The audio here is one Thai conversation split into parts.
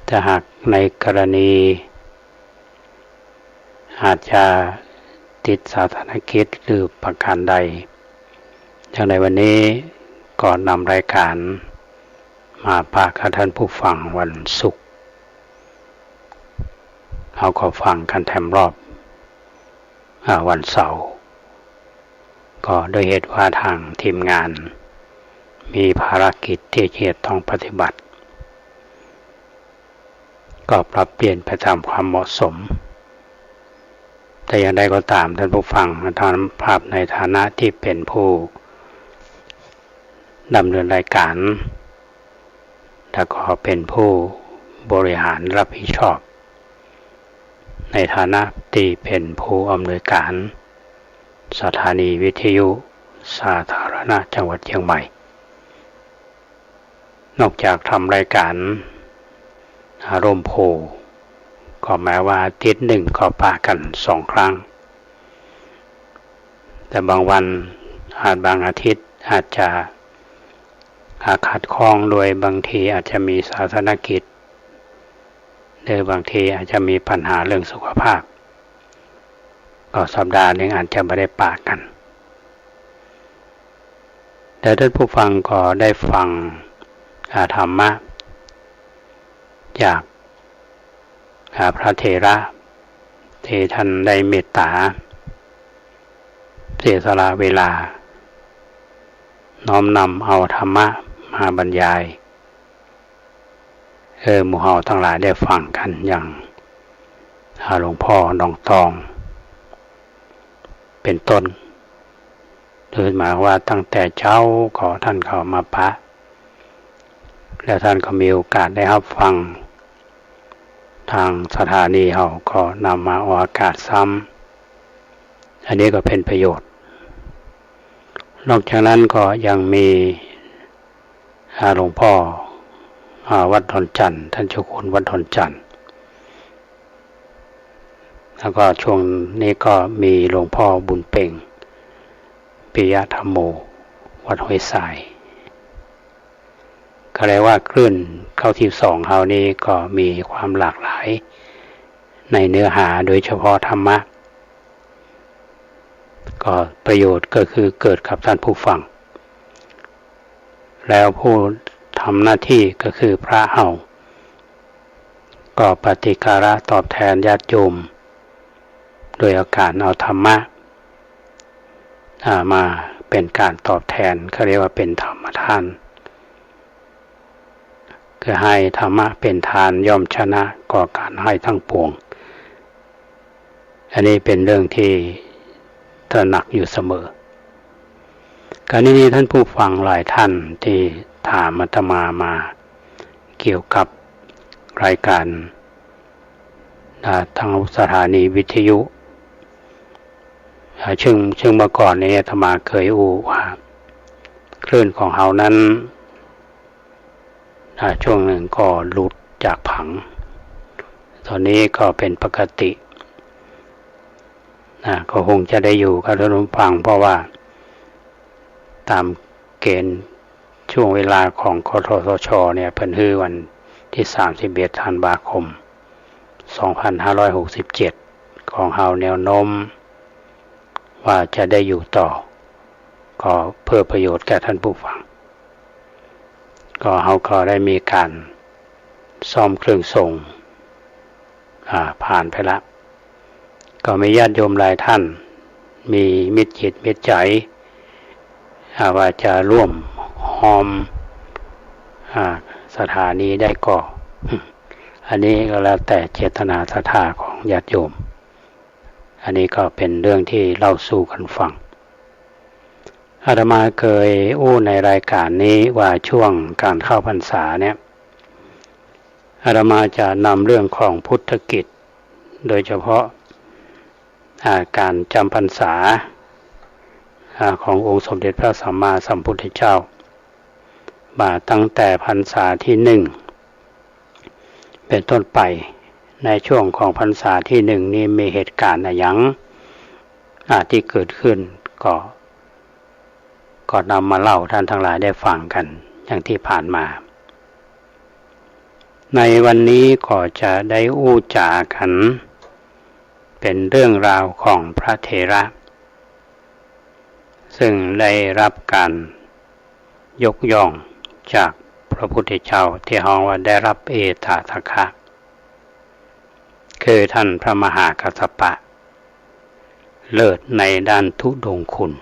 ถ้าหากในกรณีอาจจะติดสาธารณกิจหรือประการใดอย่างในวันนี้ก่อนนำรายการมาฝากกับท่านผู้ฟังวันศุกร์เขาก็ฟังกันแถมรอบวันเสาร์ก็โดยเหตุว่าทางทีมงานมีภารกิจที่จะต้องปฏิบัติก็ปรับเปลี่ยนไปตามความเหมาะสมแต่อย่างใดก็ตามท่านผู้ฟังท่านภาพในฐานะที่เป็นผู้ดำเนินรายการและก็เป็นผู้บริหารรับผิดชอบในฐานะที่เป็นผู้อำนวยการสถานีวิทยุสาธารณะจังหวัดเชียงใหม่นอกจากทำรายการอารมณ์โพก็หมายว่าอาทิตย์หนึ่งก็ปากัน2 ครั้งแต่บางวันบางอาทิตย์อาจจะขัดข้องโดยบางทีอาจจะมีสาธารณกิจหรือบางทีอาจจะมีปัญหาเรื่องสุขภาพก็สัปดาห์หนึ่งอาจจะไม่ได้ปากันแต่ท่านผู้ฟังก็ได้ฟังธรรมะจากพระเถระที่ท่านได้เมตตาเสียสละเวลาน้อมนำเอาธรรมะมาบรรยายหมู่เฮาทั้งหลายได้ฟังกันอย่างหลวงพ่อดองตองเป็นต้นโดยหมายว่าตั้งแต่เช้าขอท่านเข้ามาปะแล้วท่านก็มีโอกาสได้รับฟังทางสถานีเฮาก็นำมาออกอากาศซ้ำอันนี้ก็เป็นประโยชน์นอกจากนั้นก็ยังมีหลวงพ่อวัดดอนจันทร์ท่านเจ้าคุณวัดดอนจันทร์แล้วก็ช่วงนี้ก็มีหลวงพ่อบุญเป่งปิยธรรมโมวัดห้วยทรายก็เลยว่าคลื่นเข้าที่2เฮานี้ก็มีความหลากหลายในเนื้อหาโดยเฉพาะธรรมะก็ประโยชน์ก็คือเกิดกับท่านผู้ฟังแล้วผู้ทำหน้าที่ก็คือพระเฮาก็ปฏิการะตอบแทนญาติโยมโดยอาการเอาธรรมะมาเป็นการตอบแทนเขาเรียกว่าเป็นธรรมทานคือให้ธรรมะเป็นทานย่อมชนะก่อการให้ทั้งปวงอันนี้เป็นเรื่องที่ตระหนักอยู่เสมอการนี้ท่านผู้ฟังหลายท่านที่ถามอาตมาเกี่ยวกับรายการทางสถานีวิทยุซึ่งเมื่อก่อนนี้อาตมาเคยว่าคลื่นของเฮานั้นช่วงหนึ่งก็หลุดจากผังตอนนี้ก็เป็นปกติก็คงจะได้อยู่กับท่านผู้ฟังเพราะว่าตามเกณฑ์ช่วงเวลาของกททชเนี่ยเพิ่นฮื้อวันที่31ธันวาคม2567ของเฮาแนวโน้มว่าจะได้อยู่ต่อก็เพื่อประโยชน์แก่ท่านผู้ฟังก็เฮาก็ได้มีการซ่อมเครื่องส่งผ่านไปแล้วก็มีญาติโยมหลายท่านมีมิตรจิตมิตรใจว่าจะร่วมหอมสถานีได้ก็อันนี้ก็แล้วแต่เจตนาศรัทธาของญาติโยมอันนี้ก็เป็นเรื่องที่เล่าสู่กันฟังอาตมาเคยในรายการนี้ว่าช่วงการเข้าพรรษาเนี่ยอาตมาจะนำเรื่องของพุทธกิจโดยเฉพาะการจำพรรษาขององค์สมเด็จพระสัมมาสัมพุทธเจ้ามาตั้งแต่พรรษาที่1เป็นต้นไปในช่วงของพรรษาที่1นี้มีเหตุการณ์อย่างที่เกิดขึ้นก็ นำมาเล่าท่านทั้งหลายได้ฟังกันอย่างที่ผ่านมา ในวันนี้ก็จะได้อู้จากันเป็นเรื่องราวของพระเถระซึ่งได้รับการยกย่องจากพระพุทธเจ้าที่ฮ้องว่าได้รับเอตทัคคะคือท่านพระมหากัสสปะเลิศในด้านทุดงคุณ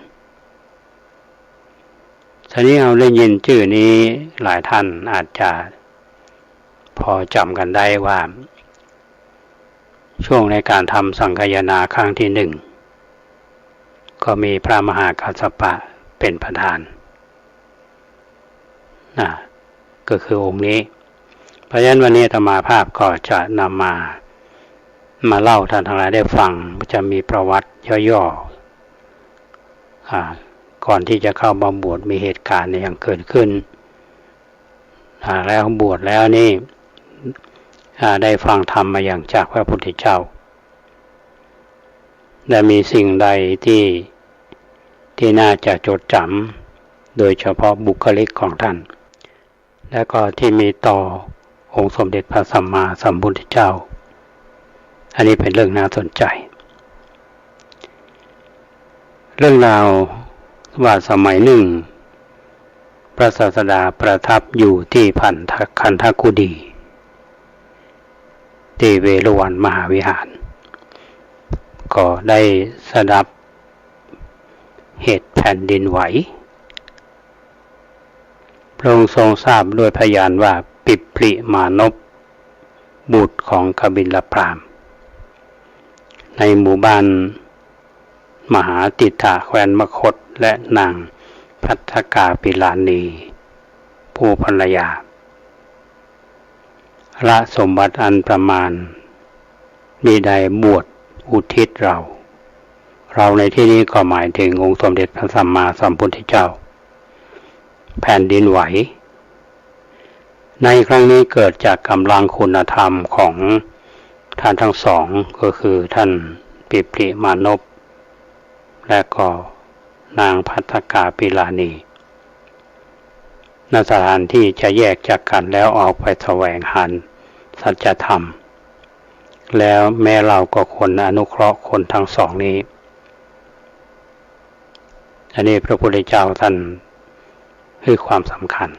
ทีนี้เราได้ยินชื่อนี้หลายท่านอาจจะพอจำกันได้ว่าช่วงในการทำสังฆายนาครั้งที่หนึ่งก็มีพระมหากัสสปะเป็นประธานก็คือองค์นี้เพราะฉะนั้นวันนี้อาตมาภาพก็จะนำมาเล่าท่านทั้งหลายได้ฟังจะมีประวัติย่อๆก่อนที่จะเข้ามาบวชมีเหตุการณ์อย่างเกิดขึ้นแล้วบวชแล้วนี่ได้ฟังธรรมมาอย่างจากพระพุทธเจ้าและมีสิ่งใดที่น่าจะจดจำโดยเฉพาะบุคลิกของท่านและก็ที่มีต่อองค์สมเด็จพระสัมมาสัมพุทธเจ้าอันนี้เป็นเรื่องน่าสนใจเรื่องราวว่าสมัยหนึ่งพระศาสดาประทับอยู่ที่คันธกุฎีที่เวฬุวันมหาวิหารก็ได้สดับเหตุแผ่นดินไหวพระองค์ทรงทราบด้วยพยานว่าปิปลิมานพบุตรของกบิลพราหมณ์ในหมู่บ้านมหาติถะแคว้นมคธและนางภัททกาปิลานีผู้ภรรยาละสมบัติอันประมาณมิได้บวชอุทิศเราในที่นี้ก็หมายถึงองค์สมเด็จพระสัมมาสัมพุทธเจ้าแผ่นดินไหวในครั้งนี้เกิดจากกำลังคุณธรรมของท่านทั้งสองก็คือท่านปิปลิมานพและก็นางภัททกาปิลานีณสถานที่จะแยกจากกันแล้วออกไปแสวงหาสัจธรรมแล้วแม้เราก็ควรอนุเคราะห์คนทั้งสองนี้อันนี้พระพุทธเจ้าท่านให้ความสำคัญ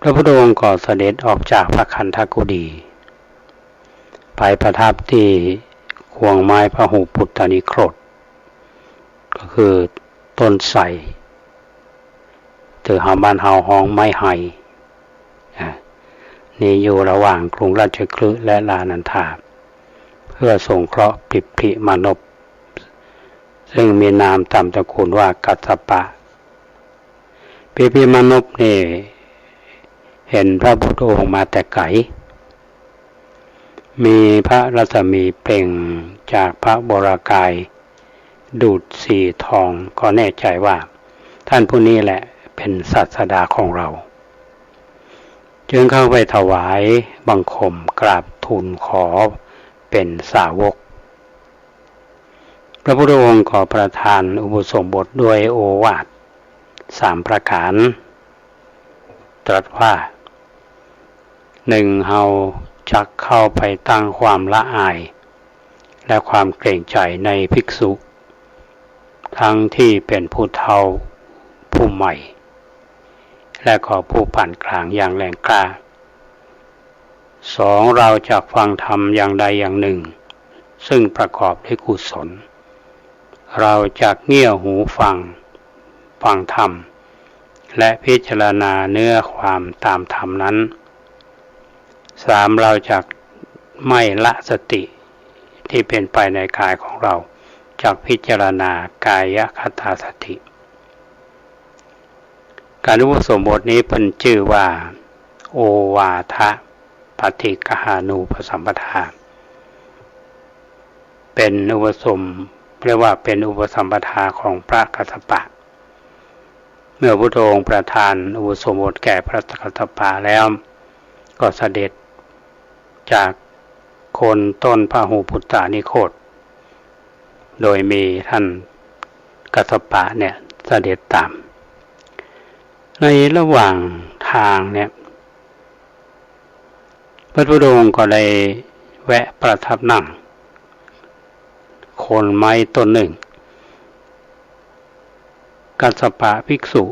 พระพุทธองค์ก็เสด็จออกจากพระคันธกุฎีไปประทับที่ควงไม้พหุปุตตนิโครธก็คือต้นไทรถือบ้านเฮาห้องไม้ไฮนี่อยู่ระหว่างกรุงราชคฤห์และลานันทาเพื่อสงเคราะห์ปิปลิมานพซึ่งมีนามตามตระกูลว่ากัสสปะปิปลิมานพนี่เห็นพระพุทธองค์มาแต่ไกลมีพระรัศมีเปล่งจากพระบรากายดูดสีทองก็แน่ใจว่าท่านผู้นี้แหละเป็นศาสดาของเราจึงเข้าไปถวายบังคมกราบทูลขอเป็นสาวกพระพุทธองค์ขอประทานอุปสมบทด้วยโอวาท3ประการตรัสว่า1เฮาจักเข้าไปตั้งความละอายและความเกรงใจในภิกษุทั้งที่เป็นผู้เฒ่าผู้ใหม่และก็ผู้ปานกลางอย่างแรงกล้า2เราจักฟังธรรมอย่างใดอย่างหนึ่งซึ่งประกอบด้วยกุศลเราจักเงี่ยหูฟังธรรมและพิจารณาเนื้อความตามธรรมนั้น3เราจักไม่ละสติที่เป็นไปในกายของเราจักพิจารณากายคตาสติการอุปสมบทนี้เป็นชื่อว่าโอวาทปฏิกหานูปสัมปทาเป็นอุปสมเรียกว่าเป็นอุปสัมปทาของพระกัสสปะเมื่อพระพุทธองค์ประทานอุปสมบทแก่พระกัสสปะแล้วก็เสด็จจากโคนต้นพหุปุตตนิโคธโดยมีท่านกัสสปะเนี่ยเสด็จตามในระหว่างทางเนี่ย พระพุทธองค์ก็ได้แวะประทับนั่งโคนไม้ต้นหนึ่งกัสสปะภิกษุ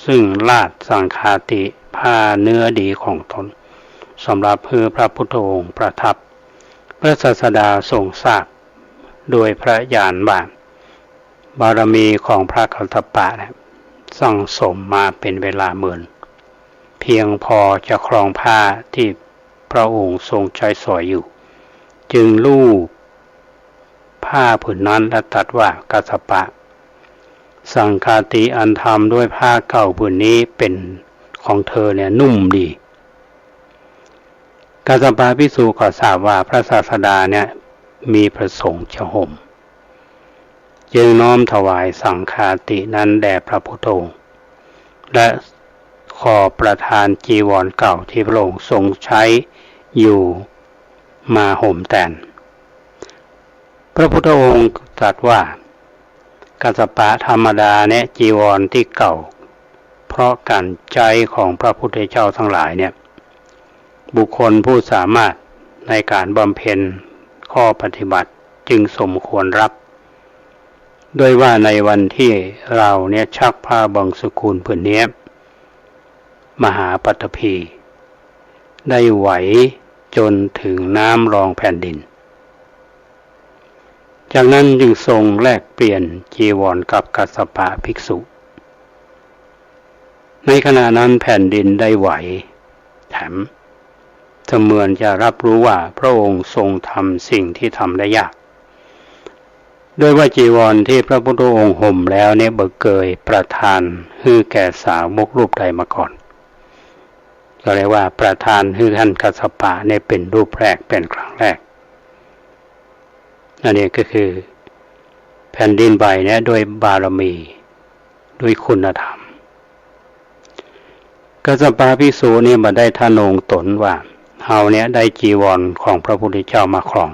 ซึ่งลาดสังฆาติผ้าเนื้อดีของตนสำหรับเพื่อพระพุทธองค์ประทับพระศาสดาทรงทราบโดยพระญาณว่าบารมีของพระกัสสปะสั่งสมมาเป็นเวลาหมื่นเพียงพอจะครองผ้าที่พระองค์ทรงใช้สอยอยู่จึงลูบผ้าผืนนั้นและตรัสว่ากัสสปะสังฆาติอันทำด้วยผ้าเก่าผืนนี้เป็นของเธอนุ่มดีกัสสปะภิกษุก็ทราบว่าพระศาสดามีประสงค์จะห่มจึงน้อมถวายสังฆาตินั้นแด่พระพุทธองค์และขอประทานจีวรเก่าที่พระองค์ทรงใช้อยู่มาห่มแทนพระพุทธองค์ตรัสว่ากัสสปะธรรมดาจีวรที่เก่าเพราะการใจของพระพุทธเจ้าทั้งหลายบุคคลผู้สามารถในการบำเพ็ญข้อปฏิบัติจึงสมควรรับโดยว่าในวันที่เราชักผ้าบางสกุลผืนนี้มหาปัตภีได้ไหวจนถึงน้ำรองแผ่นดินจากนั้นจึงทรงแลกเปลี่ยนจีวรกับกัสสปะภิกษุในขณะนั้นแผ่นดินได้ไหวแถมเสมือนจะรับรู้ว่าพระองค์ทรงทำสิ่งที่ทำได้ยากโดยว่าจีวรที่พระพุทธองค์ห่มแล้วบ่เคยประทานให้แก่สาวกรูปใดมาก่อนก็เรียกว่าประทานให้ท่านกัสสปะเป็นรูปแรกเป็นครั้งแรกนั่นเองก็คือแผ่นดินไหวด้วยบารมีด้วยคุณธรรมกัสสปะภิกษุมาได้ทะนงตนว่าเฮาได้จีวรของพระพุทธเจ้ามาครอง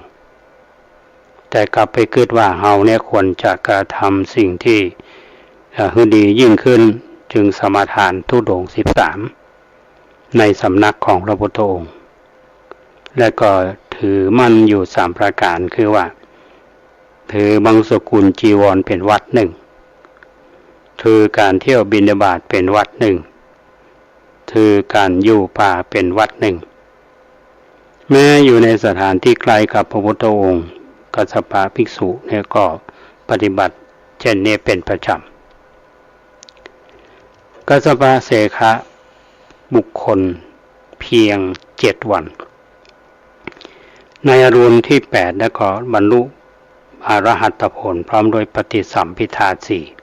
แต่กลับไปคิดว่าเฮาควรจะกระทำสิ่งที่ให้ดียิ่งขึ้นจึงสมาทานธุดงค์13ในสำนักของพระพุทธองค์และก็ถือมั่นอยู่3ประการคือว่าถือบางสกุลจีวรเป็นวัดหนึ่งถือการเที่ยวบิณฑบาตเป็นวัดหนึ่งถือการอยู่ป่าเป็นวัดหนึ่งแม้อยู่ในสถานที่ไกลกับพระพุทธองค์กัสสปะภิกษุก็ปฏิบัติเช่นนี้เป็นประจำกัสสปะเสขะบุคคลเพียง7 วันในอรุณที่8แล้วก็บรรลุอรหัตผลพร้อมโดยปฏิสัมภิทา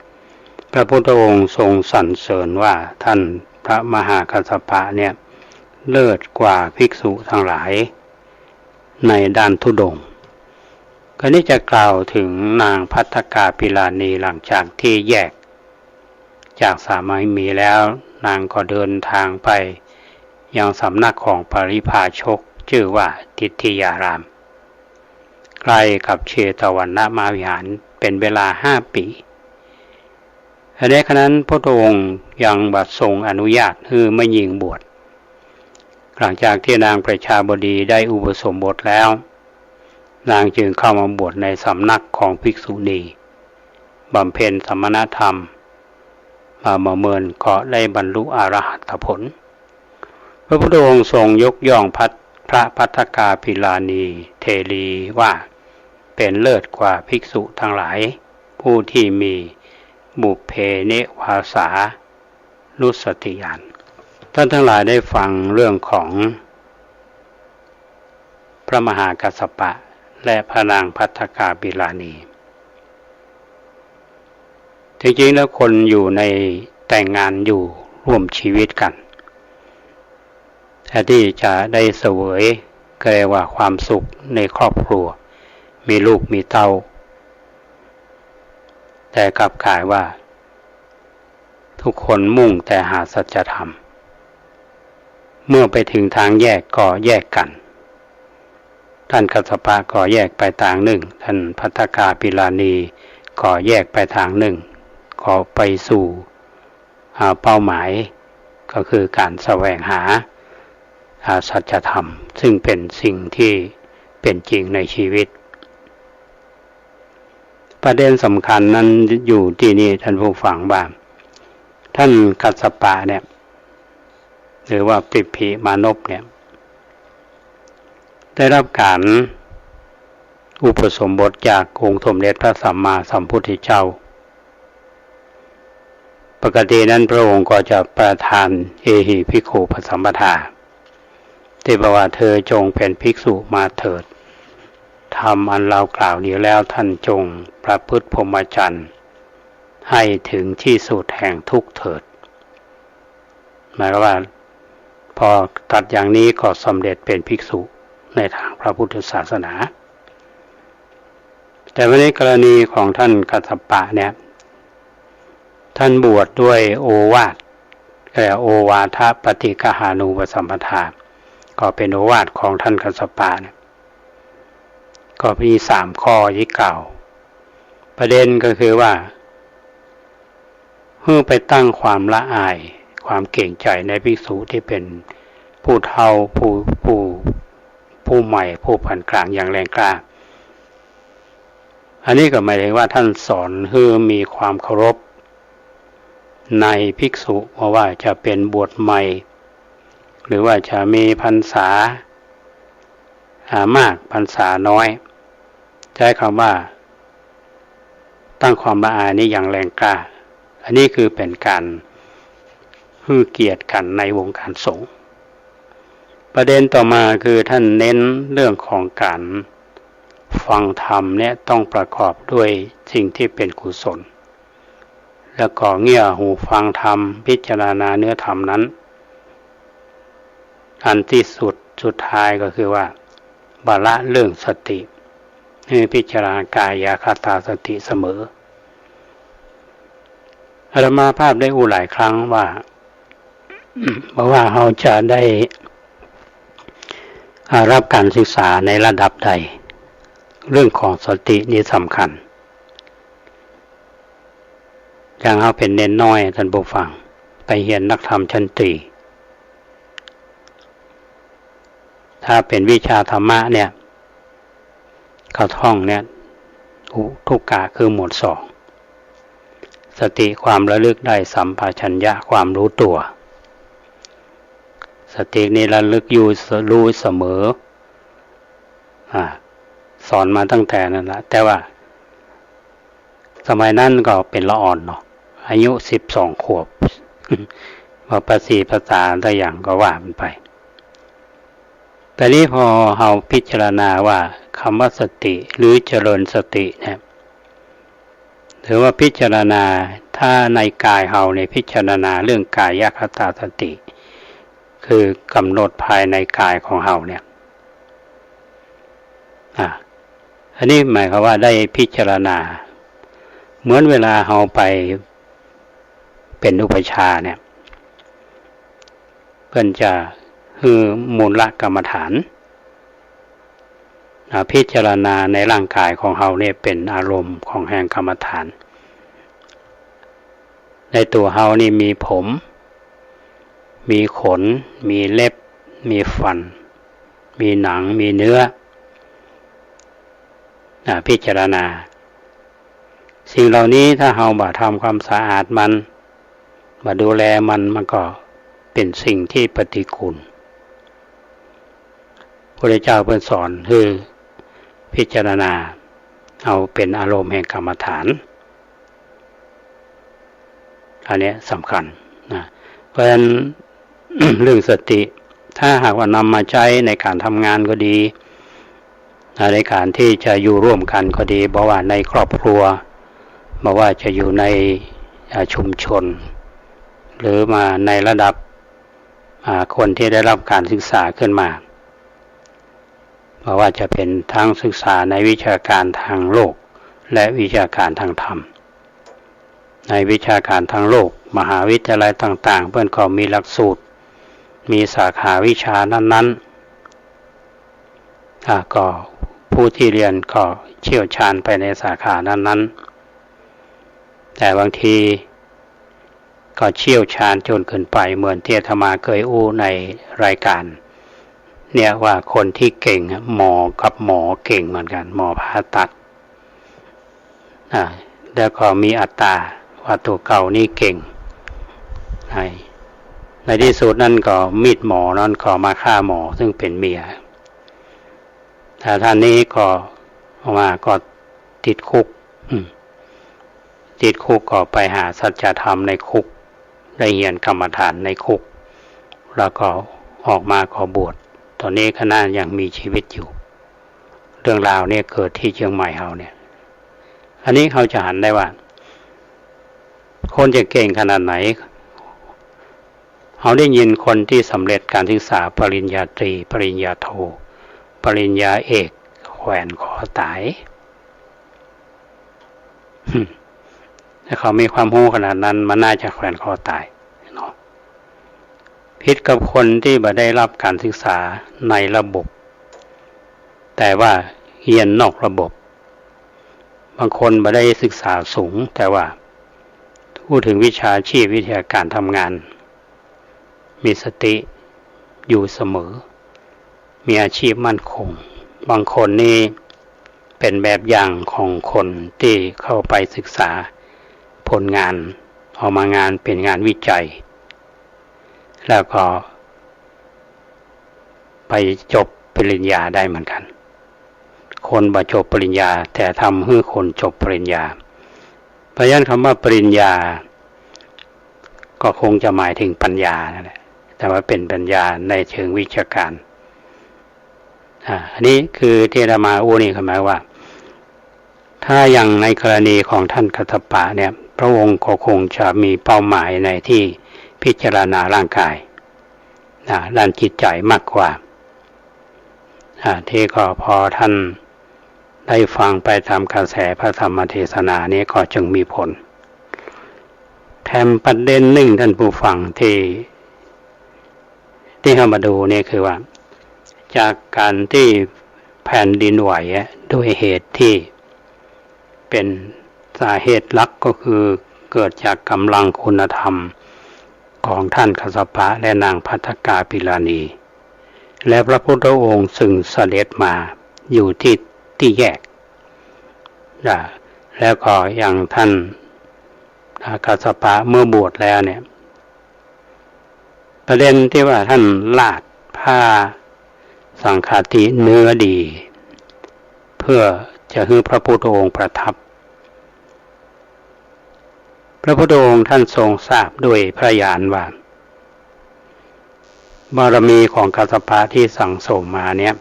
4พระพุทธองค์ทรงสรรเสริญว่าท่านพระมหากัสสปะเลิศกว่าภิกษุทั้งหลายในด้านธุดงค์คราวนี้จะกล่าวถึงนางภัททกาปิลานีหลังจากที่แยกจากสามีแล้วนางก็เดินทางไปยังสำนักของปริภาชกชื่อว่าทิฏฐิยารามใกล้กับเชตวันนมหาวิหารเป็นเวลา5 ปีในขณะนั้นพระองค์ยังบัดทรงอนุญาตให้ไม่หญิงบวชหลังจากที่นางประชาบดีได้อุปสมบทแล้วนางจึงเข้ามาบวชในสำนักของภิกษุณีบำเพ็ญสมณธรรมมาเมินก็ได้บรรลุอรหัตผลพระพุทธองค์ทรงยกย่องพระภัททกาปิลานีเทรีว่าเป็นเลิศกว่าภิกษุทั้งหลายผู้ที่มีบุพเพเนวาสานุสติญาณท่านทั้งหลายได้ฟังเรื่องของพระมหากัสสปะและพระนางภัททกาปิลานีจริงๆแล้วคนอยู่ในแต่งงานอยู่ร่วมชีวิตกันแต่ที่จะได้เสวยก็เรียกว่าความสุขในครอบครัวมีลูกมีเต้าแต่กลับกลายว่าทุกคนมุ่งแต่หาสัจธรรมเมื่อไปถึงทางแยกก็แยกกันท่านกัสสปะก็แยกไปทางหนึ่งท่านภัททกาปิลานีก็แยกไปทางหนึ่งก็ไปสู่เป้าหมายก็คือการแสวงหา สัจธรรมซึ่งเป็นสิ่งที่เป็นจริงในชีวิตประเด็นสำคัญนั้นอยู่ที่นี่ท่านผู้ฟังบ้างท่านกัสสปะเนี่ยหรือว่าปิภิมานพเนี่ยได้รับการอุปสมบทจากองค์สมเด็จพระสัมมาสัมพุทธเจ้าปกตินั้นพระองค์ก็จะประทานเอหิภิกขุปสัมปทาที่บอกว่าเธอจงเป็นภิกษุมาเถิดธรรมอันเรากล่าวนี้แล้วท่านจงประพฤติพรหมจรรย์ให้ถึงที่สุดแห่งทุกข์เถิดหมายความว่าพอตัดอย่างนี้ก็สำเร็จเป็นภิกษุในทางพระพุทธศาสนาแต่วันนี้กรณีของท่านกัสสปะเนี่ยท่านบวชด้วยโอวาทโอวาทปฏิฆหานูปสัมปทาก็เป็นโอวาทของท่านกัสสปะเนี่ยก็มี3ข้อที่กล่าวประเด็นก็คือว่าเพื่อไปตั้งความละอายความเก่งใจในภิกษุที่เป็นผู้เฒ่าผู้ใหม่ผู้ผ่านกลางอย่างแรงกล้าอันนี้ก็หมายถึงว่าท่านสอนให้มีความเคารพในภิกษุว่าจะเป็นบวชใหม่หรือว่าจะมีพรรษามากพรรษาน้อยใช้คำว่าตั้งความละอายนี้อย่างแรงกล้าอันนี้คือเป็นการให้เกียรติกันในวงการสงฆ์ประเด็นต่อมาคือท่านเน้นเรื่องของการฟังธรรมเนี่ยต้องประกอบด้วยสิ่งที่เป็นกุศลแล้วก็เงี่ยหูฟังธรรมพิจารณาเนื้อธรรมนั้นอันที่สุดท้ายก็คือว่าบาละเรื่องสติให้พิจารณากายคตาสติเสมออาตมาภาพได้หลายครั้งว่าเราจะได้รับการศึกษาในระดับใดเรื่องของสตินี่สำคัญอย่างเราเป็นเน้นน้อยท่านผู้ฟังไปเรียนนักธรรมชั้นตรีถ้าเป็นวิชาธรรมะเนี่ยเขาท่องเนี่ยทุกกะคือหมวด2สติความระลึกได้สัมปชัญญะความรู้ตัวสตินี้ระลึกอยู่รู้เสมอสอนมาตั้งแต่นั้นละแต่ว่าสมัยนั้นก็เป็นละอ่อนเนาะอายุ12 ขวบว่าภาษาตัวอย่างก็ว่ามันไปแต่นี้พอเราพิจารณาว่าคำว่าสติหรือเจริญสติเนี่ยถือว่าพิจารณาถ้าในกายเราในพิจารณาเรื่องกายคตาสติคือกำหนดภายในกายของเราเนี่ยอันนี้หมายความว่าได้พิจารณาเหมือนเวลาเราไปเป็นอุปชฌาย์เนี่ยเพิ่นจะคือมูลกรรมฐานพิจารณาในร่างกายของเราเนี่ยเป็นอารมณ์ของแห่งกรรมฐานในตัวเรานี่มีผมมีขนมีเล็บมีฟันมีหนังมีเนื้อพิจารณาสิ่งเหล่านี้ถ้าเราบ่ทำความสะอาดมันบ่ดูแลมันก็เป็นสิ่งที่ปฏิกูลพระเจ้าเพิ่นสอนคือพิจารณาเอาเป็นอารมณ์แห่งกรรมฐานอันนี้สำคัญนะเพราะฉะนั้น เรื่องสติถ้าหากว่านำมาใช้ในการทำงานก็ดีในการที่จะอยู่ร่วมกันก็ดีบอกว่าในครอบครัวบอกว่าจะอยู่ในชุมชนหรือมาในระดับคนที่ได้รับการศึกษาขึ้นมาบอกว่าจะเป็นทั้งศึกษาในวิชาการทางโลกและวิชาการทางธรรมในวิชาการทางโลกมหาวิทยาลัยต่างๆเพื่อนก็มีหลักสูตรมีสาขาวิชานั้นๆก็ผู้ที่เรียนก็เชี่ยวชาญไปในสาขานั้นๆแต่บางทีก็เชี่ยวชาญจนเกินไปเหมือนที่อาตมาเคยอู้ในรายการ เนี่ยว่าคนที่เก่งหมอกับหมอเก่งเหมือนกันหมอผ่าตัดแล้วก็มีอัตตาว่าตัวเก่านี่เก่งในที่สุดนั่นก็มีดหมอนั่นก็มาฆ่าหมอซึ่งเป็นเมียแต่ท่านนี้ก็ออกมาก็ติดคุกก็ไปหาสัจธรรมในคุกได้เรียนกรรมฐานในคุกแล้วก็ออกมาก็บวชตอนนี้ขณะยังมีชีวิตอยู่เรื่องราวเนี่ยเกิดที่เชียงใหม่เราเนี่ยอันนี้เขาจะหันได้ว่าคนจะเก่งขนาดไหนเขาได้ยินคนที่สำเร็จการศึกษาปริญญาตรีปริญญาโทปริญญาเอกแขวนคอตายถ้าเขามีความรู้ขนาดนั้นมันน่าจะแขวนคอตายเนาะผิดกับคนที่บ่ได้รับการศึกษาในระบบแต่ว่าเรียนนอกระบบบางคนบ่ได้ศึกษาสูงแต่ว่าพูดถึงวิชาชีพวิทยาการทำงานมีสติอยู่เสมอมีอาชีพมั่นคงบางคนนี่เป็นแบบอย่างของคนที่เข้าไปศึกษาผลงานออกมางานเป็นงานวิจัยแล้วก็ไปจบปริญญาได้เหมือนกันคนบ่จบปริญญาแต่ทำให้คนจบปริญญาเพราะฉะนั้นคำว่าปริญญาก็คงจะหมายถึงปัญญานั่นแหละแต่ว่าเป็นปัญญาในเชิงวิชาการอันนี้คือที่อาตมานี่หมายว่าถ้าอย่างในกรณีของท่านกัสสปะเนี่ยพระองค์ก็คงจะมีเป้าหมายในที่พิจารณาร่างกายด้านจิตใจมากกว่าที่ก็พอท่านได้ฟังไปตามกระแสพระธรรมเทศนานี้ก็จึงมีผลแถมประเด็นหนึ่งท่านผู้ฟังที่เข้ามาดูนี่คือว่าจากการที่แผ่นดินไหวด้วยเหตุที่เป็นสาเหตุหลักก็คือเกิดจากกำลังคุณธรรมของท่านกัสสปะและนางภัทกาปิลานีและพระพุทธองค์ซึ่งเสด็จมาอยู่ที่แยกแล้วก็อย่างท่านกัสสปะเมื่อบวชแล้วเนี่ยประเด็นที่ว่าท่านลาดผ้าสังฆาติเนื้อดีเพื่อจะให้พระพุทธองค์ประทับพระพุทธองค์ท่านทรงทราบด้วยพระญาณว่าบารมีของกัสสปะที่สั่งสมมาเนี่ย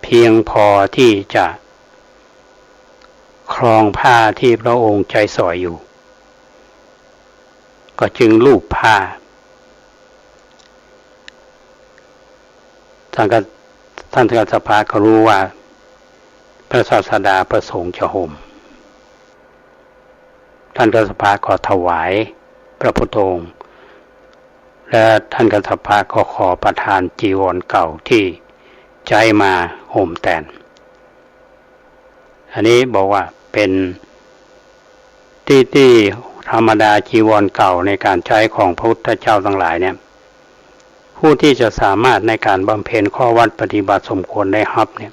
เพียงพอที่จะครองผ้าที่พระองค์ใจสอยอยู่ก็จึงลูบผ้าท่านกัสสปะก็รู้ว่าพระศาสดาประสงค์จะห่มท่านกัสสปะก็ถวายพระพุทธองค์และท่านกัสสปะก็ขอประทานจีวรเก่าที่ใจมาห่มแทนอันนี้บอกว่าเป็นที่ธรรมดาจีวรเก่าในการใช้ของพระพุทธเจ้าทั้งหลายเนี่ยผู้ที่จะสามารถในการบำเพ็ญข้อวัดปฏิบัติสมควรได้รับเนี่ย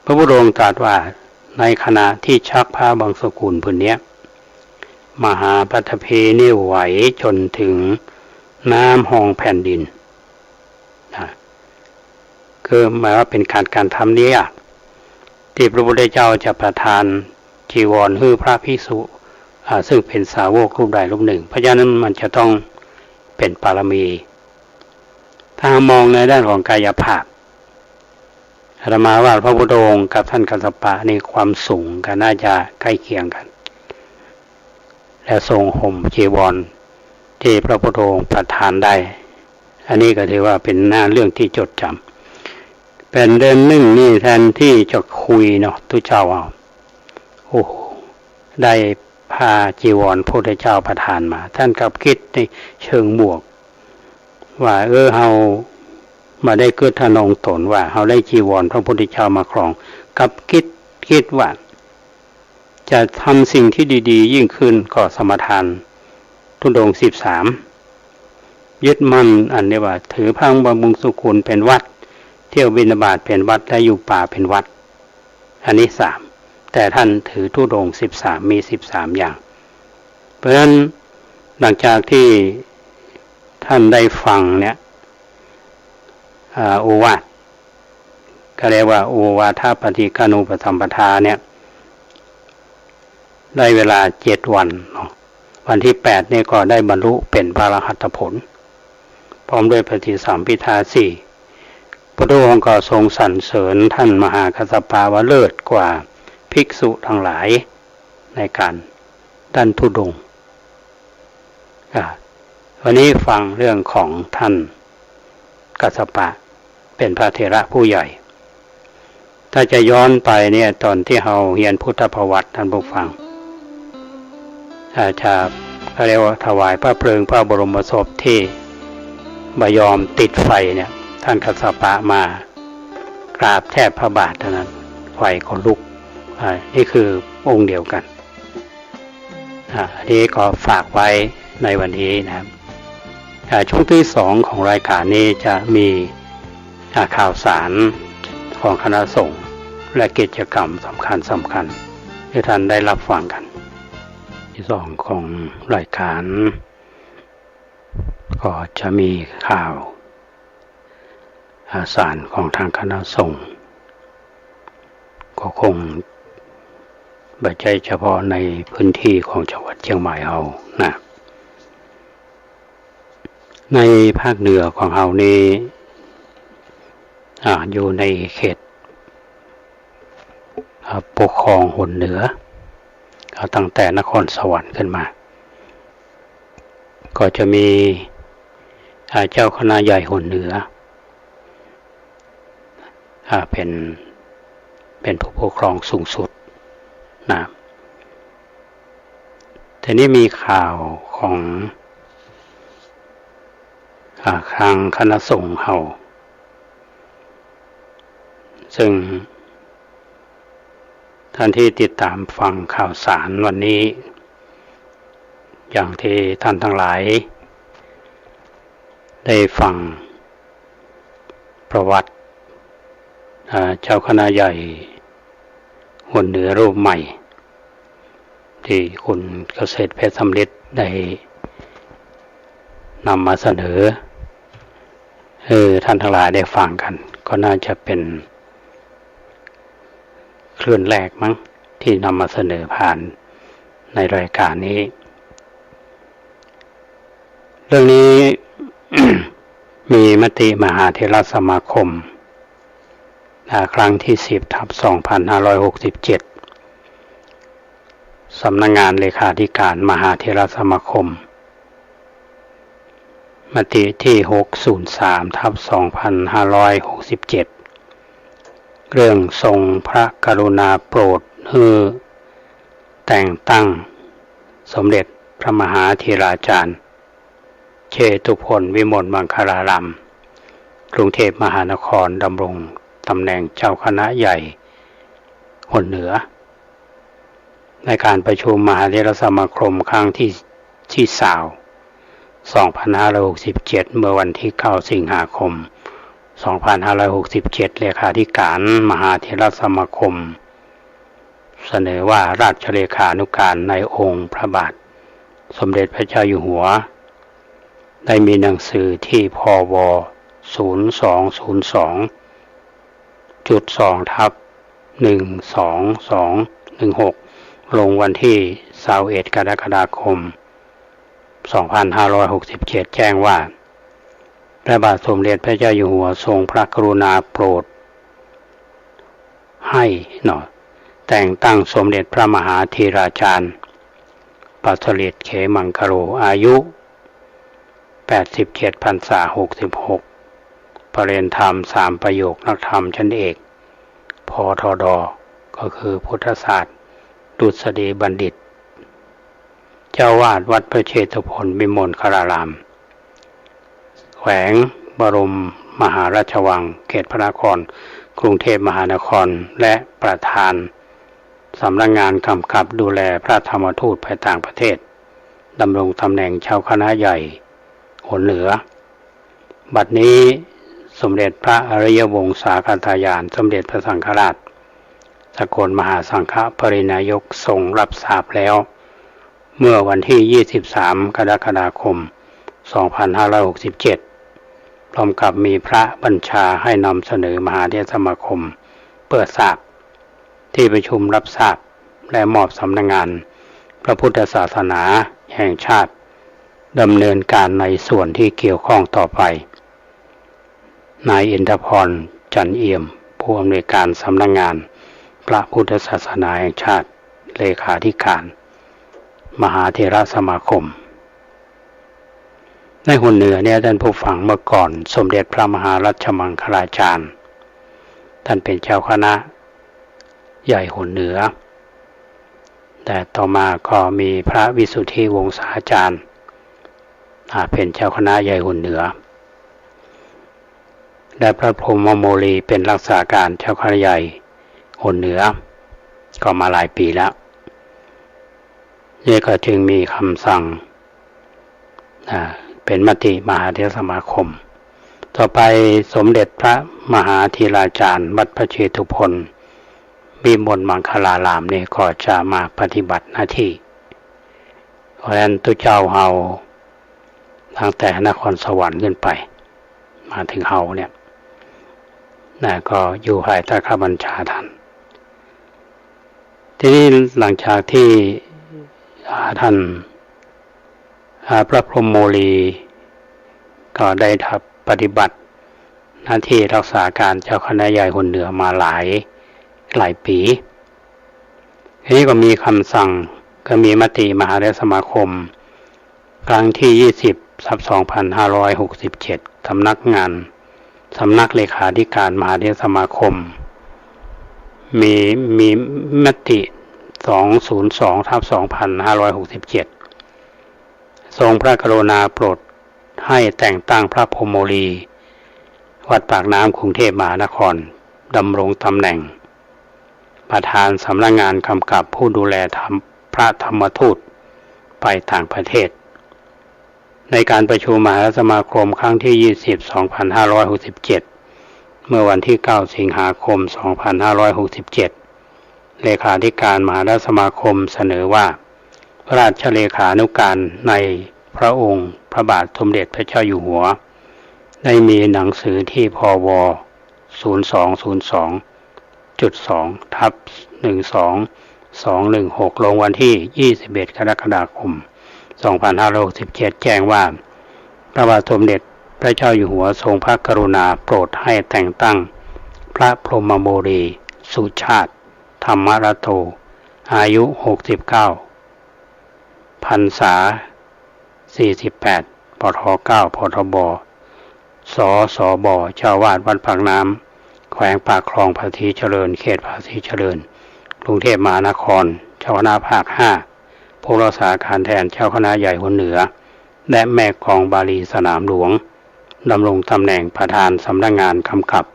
พระพุทธองค์ตรัสว่าในขณะที่ชักผ้าบางสกุลผืนนี้มหาปฐพีนี่ไหวจนถึงน้ำห้องแผ่นดินคือหมายว่าเป็นการทำนี้ที่พระพุทธเจ้าจะประทานจีวรให้พระภิกษุซึ่งเป็นสาวกรูปใดรูปหนึ่งเพราะฉะนั้นมันจะต้องเป็นปารมีถ้ามองในด้านของกายภาพอาตมาว่าพระพุทธองค์กับท่านกัสสปะนี่ความสูงก็น่าจะใกล้เคียงกันและทรงห่มจีวรที่พระพุทธองค์ประทานได้อันนี้ก็ถือว่าเป็นหน้าเรื่องที่จดจำเป็นเดินหนึ่งนี่แทนที่จะคุยเนาะทุกเจ้าโอ้ได้ผ้าจีวรพระพุทธเจ้าประทานมาท่านกับคิดในเชิงบวกว่าเฮามาได้เกิดทนงตนว่าเฮาได้จีวรพระพุทธเจ้ามาครองกับคิดว่าจะทำสิ่งที่ดีๆยิ่งขึ้นก็สมทานทุดงค์13 ยึดมั่นอันนี้ว่าถือพระบำรุงสุขุลเป็นวัดเที่ยวบิณฑบาตเป็นวัดและอยู่ป่าเป็นวัดอันนี้3แต่ท่านถือธุดงค์13มี13อย่างเพราะฉะนั้นหลังจากที่ท่านได้ฟังเนี่ยโอวาทก็เรียกว่าโอวาทปฏิฆานุปสัมปทาเนี่ยได้เวลา7วันวันที่8นี่ก็ได้บรรลุเป็นพระอรหัตผลพร้อมด้วยปฏิสัมภิทา4พระองค์ก็ทรงสรรเสริญท่านมหากัสสปะว่าเลิศกว่าภิกษุทั้งหลายในการด้านธุดงค์วันนี้ฟังเรื่องของท่านกัสสปะเป็นพระเถระผู้ใหญ่ถ้าจะย้อนไปเนี่ยตอนที่เราเรียนพุทธประวัติท่านผู้ฟังจะเรียกว่าถวายพระเพลิงพระบรมศพที่บยอมติดไฟเนี่ยท่านกัสสปะมากราบแทบพระบาทเท่านั้นไฟก็ลุกนี่คือองค์เดียวกันอันนี้ก็ฝากไว้ในวันนี้นะครับช่วงที่2ของรายการนี้จะมีข่าวสารของคณะสงฆ์และกิจกรรมสำคัญที่ท่านได้รับฟังกันที่2ของรายการก็จะมีข่าวสารของทางคณะสงฆ์ก็คงไม่ใช่เฉพาะในพื้นที่ของจังหวัดเชียงใหม่เรานะในภาคเหนือของเรานี้อยู่ในเขตปกครองหนเหนือตั้งแต่นครสวรรค์ขึ้นมาก็จะมีเจ้าคณะใหญ่หนเหนือเป็นผู้ปกครองสูงสุดนะทีนี้มีข่าวของทางคณะสงฆ์เราซึ่งท่านที่ติดตามฟังข่าวสารวันนี้อย่างที่ท่านทั้งหลายได้ฟังประวัติเจ้าคณะใหญ่หนเหนือรูปใหม่ที่คุณเกษตรเพชรสำลิดได้นำมาเสนอท่านทั้งหลายได้ฟังกันก็น่าจะเป็นคลื่นแรกมั้งที่นำมาเสนอผ่านในรายการนี้เรื่องนี้ มีมติมหาเถรสมาคมครั้งที่10/2567สำนักงานเลขาธิการมหาเถรสมาคมมติที่603/2567เรื่องทรงพระกรุณาโปรดให้แต่งตั้งสมเด็จพระมหาเถราจารย์เชตุพนวิมลมังคลารามกรุงเทพมหานครดำรงตำแหน่งเจ้าคณะใหญ่หนเหนือในการประชุมมหาเถรสมาคมครั้งที่2567เมื่อวันที่9สิงหาคม2567เลขาธิการมหาเถรสมาคมเสนอว่าราชเลขานุการในองค์พระบาทสมเด็จพระเจ้าอยู่หัวได้มีหนังสือที่พว0202.2/12216ลงวันที่21กรกฎาคม2567แจ้งว่าพระบาทสมเด็จพระเจ้าอยู่หัวทรงพระกรุณาโปรดให้แต่งตั้งสมเด็จพระมหาเถราจารย์ปัสริตเขมังคโรอายุ87พรรษา66ประเรียนธรรม3ประโยคนักธรรมชั้นเอกพทดก็คือพุทธศาสตร์ดุษฎีบัณฑิตเจ้าวาดวัดพระเชตุพนวิมลคารารามแขวงบรมมหาราชวังเขตพระนครกรุงเทพมหานครและประธานสำนักงานกำกับดูแลพระธรรมทูตไปต่างประเทศดำรงตำแหน่งเจ้าคณะใหญ่ห หนเหนือบัดนี้สมเด็จพระอริยวงศาคณาจารย์สมเด็จพระสังฆราชสกลมหาสังฆปรินายกทรงรับทราบแล้วเมื่อวันที่23กรกฎาคม2567พร้อมกับมีพระบัญชาให้นำเสนอมหาเถรสมาคมเปิดทราบที่ประชุมรับทราบและมอบสำนักงานพระพุทธศาสนาแห่งชาติดำเนินการในส่วนที่เกี่ยวข้องต่อไปนายอินทพรจันเอี่ยมผู้อำนวยการสำนักงานพระพุทธศาสนาแห่งชาติเลขาธิการมหาเถรสมาคมในหนเหนือเนี่ยท่านผู้ฟังเมื่อก่อนสมเด็จพระมหารัชมังคลาจารย์ท่านเป็นเจ้าคณะใหญ่หนเหนือแต่ต่อมาก็มีพระวิสุทธิวงศาจารย์เป็นเจ้าคณะใหญ่หนเหนือและพระพรหมโมลีเป็นรักษาการเจ้าคณะใหญ่หนเหนือก็มาหลายปีแล้วนี่ก็จึงมีคำสั่งเป็นมติมหาเถรสมาคมต่อไปสมเด็จพระมหาธีราจารย์วัดพระเชตุพนวิมลมังคลารามนี่ก็จะมาปฏิบัติหน้าที่เพราะฉะนั้นตุเจ้าเฮาตั้งแต่นครสวรรค์ขึ้นไปมาถึงเฮาเนี่ยก็อยู่ภายใต้ข้าบัญชาท่านทีนี้หลังจากที่ท่านพระพรหมโมลีก็ได้ปฏิบัติหน้าที่รักษาการเจ้าคณะใหญ่หนเหนือมาหลายปีทีนี้ก็มีคำสั่งก็มีมติมหาเถรสมาคมครั้งที่20/2567สำนักเลขาธิการมหาเถรสมาคมมีมติ202/2567ทรงพระกรุณาโปรดให้แต่งตั้งพระพรหมโมลีวัดปากน้ำกรุงเทพมหานครดำรงตำแหน่งประธานสำนักงานกำกับผู้ดูแลพระธรรมทูตไปต่างประเทศในการประชุมมหาเถรสมาคมครั้งที่20/2567เมื่อวันที่9สิงหาคม2567เลขาธิการมหาเถรสมาคมเสนอว่าพระราชเลขานุการในพระองค์พระบาทสมเด็จพระเจ้าอยู่หัวได้มีหนังสือที่พว0202.2/12216ลงวันที่21กรกฎาคม2567แจ้งว่าพระบาทสมเด็จพระเจ้าอยู่หัวทรงพระกรุณาโปรดให้แต่งตั้งพระพรหมโมลีสุชาติธรรมรัตโตอายุ69พรรษา48ปท9ปทบสบเจ้าวาดวัดปากน้ำแขวงปากคลองภาษีเจริญเขตภาษีเจริญกรุงเทพมหานครเจ้าคณะภาค5ผู้รักษาการแทนเจ้าคณะใหญ่หนเหนือและแม่กลองบาลีสนามหลวงดำรงตำแหน่งประธานสำนักงานกำกับ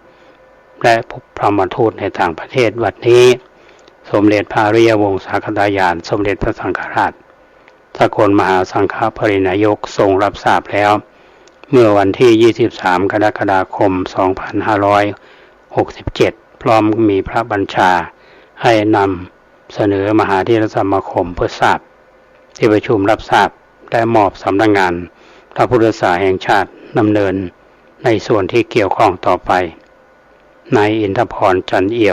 และพระธรรมทูตในต่างประเทศวัดนี้สมเด็จพระอริยวงศาคณาจารย์สมเด็จพระสังฆราชสกลมหาสังฆปรินายกทรงรับทราบแล้วเมื่อวันที่23กรกฎาคม2567พร้อมมีพระบัญชาให้นำเสนอมหาเถรสมาคมเพื่อทราบที่ประชุมรับทราบและมอบสำนักงานพระพุทธศาสนาแห่งชาติดำเนินในส่วนที่เกี่ยวข้องต่อไปนายอินทพรจันเอี่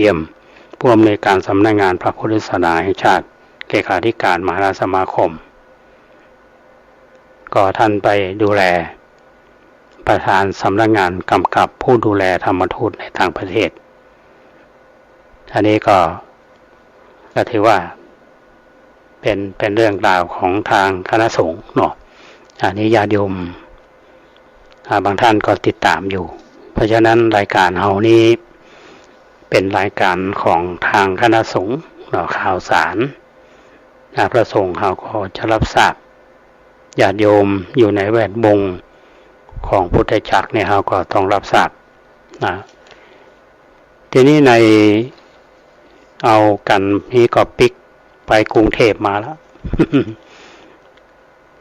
ยมผู้อำนวยการสำนักงานพระพุทธศาสนาแห่งชาติเลขาธิการมหาเถรสมาคมก็ท่านไปดูแลประธานสำนักงานกำกับผู้ดูแลธรรมทูตในต่างประเทศอันนี้ก็ถือว่าเป็นเรื่องราวของทางคณะสงฆ์เนาะอันนี้ญาติโยมบางท่านก็ติดตามอยู่เพราะฉะนั้นรายการเฮานี้เป็นรายการของทางคณะสงฆ์เนาะข่าวสารพระสงฆ์เขาก็จะรับทราบญาติโยมอยู่ในแวดวงของพุทธจักรเนี่ยเขาก็ต้องรับทราบนะทีนี้ในเอากันนี้ก็ปิกไปกรุงเทพมาแล้ว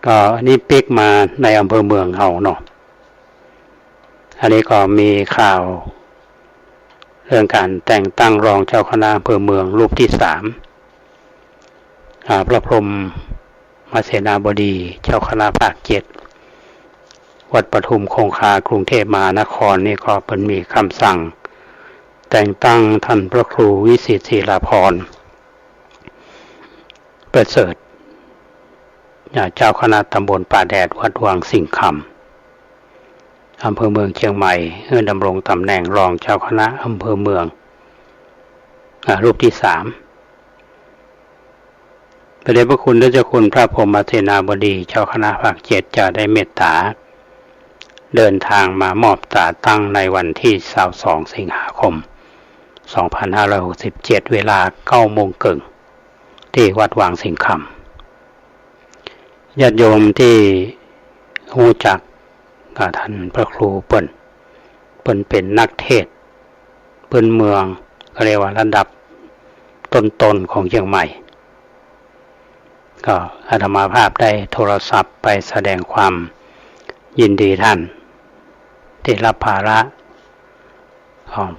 ก็อันนี้ปิกมาในอำเภอเมืองเฮาเนาะอันนี้ก็มีข่าวเรื่องการแต่งตั้งรองเจ้าคณะอำเภอเมืองรูปที่3พระพรหมเสนาบดีเจ้าคณะภาค7วัดปทุมคงคากรุงเทพมหานครนี่ก็เป็นมีคำสั่งแต่งตั้งท่านพระครูวิสิตศิลาภรณ์ประเสริฐเจ้าคณะตำบลป่าแดดวัดวังสิงห์คำอำเภอเมืองเชียงใหม่ดำรงตำแหน่งรองเจ้าคณะอำเภอเมืองรูปที่3พระเดชพระคุณเจ้าคุณพระพรหมเสนาบดีเจ้าคณะภาค7จะได้เมตตาเดินทางมามอบตราตั้งในวันที่22สิงหาคม2567เวลา 9:30 น.ที่วัดวังสิงห์คำญาติโยมที่รู้จักท่านพระครูเปิ้นเป็นนักเทศน์เปิ้นเมืองก็เรียกว่าระดับต้นๆของเชียงใหม่ก็อาตมาภาพได้โทรศัพท์ไปแสดงความยินดีท่านที่รับภาระของ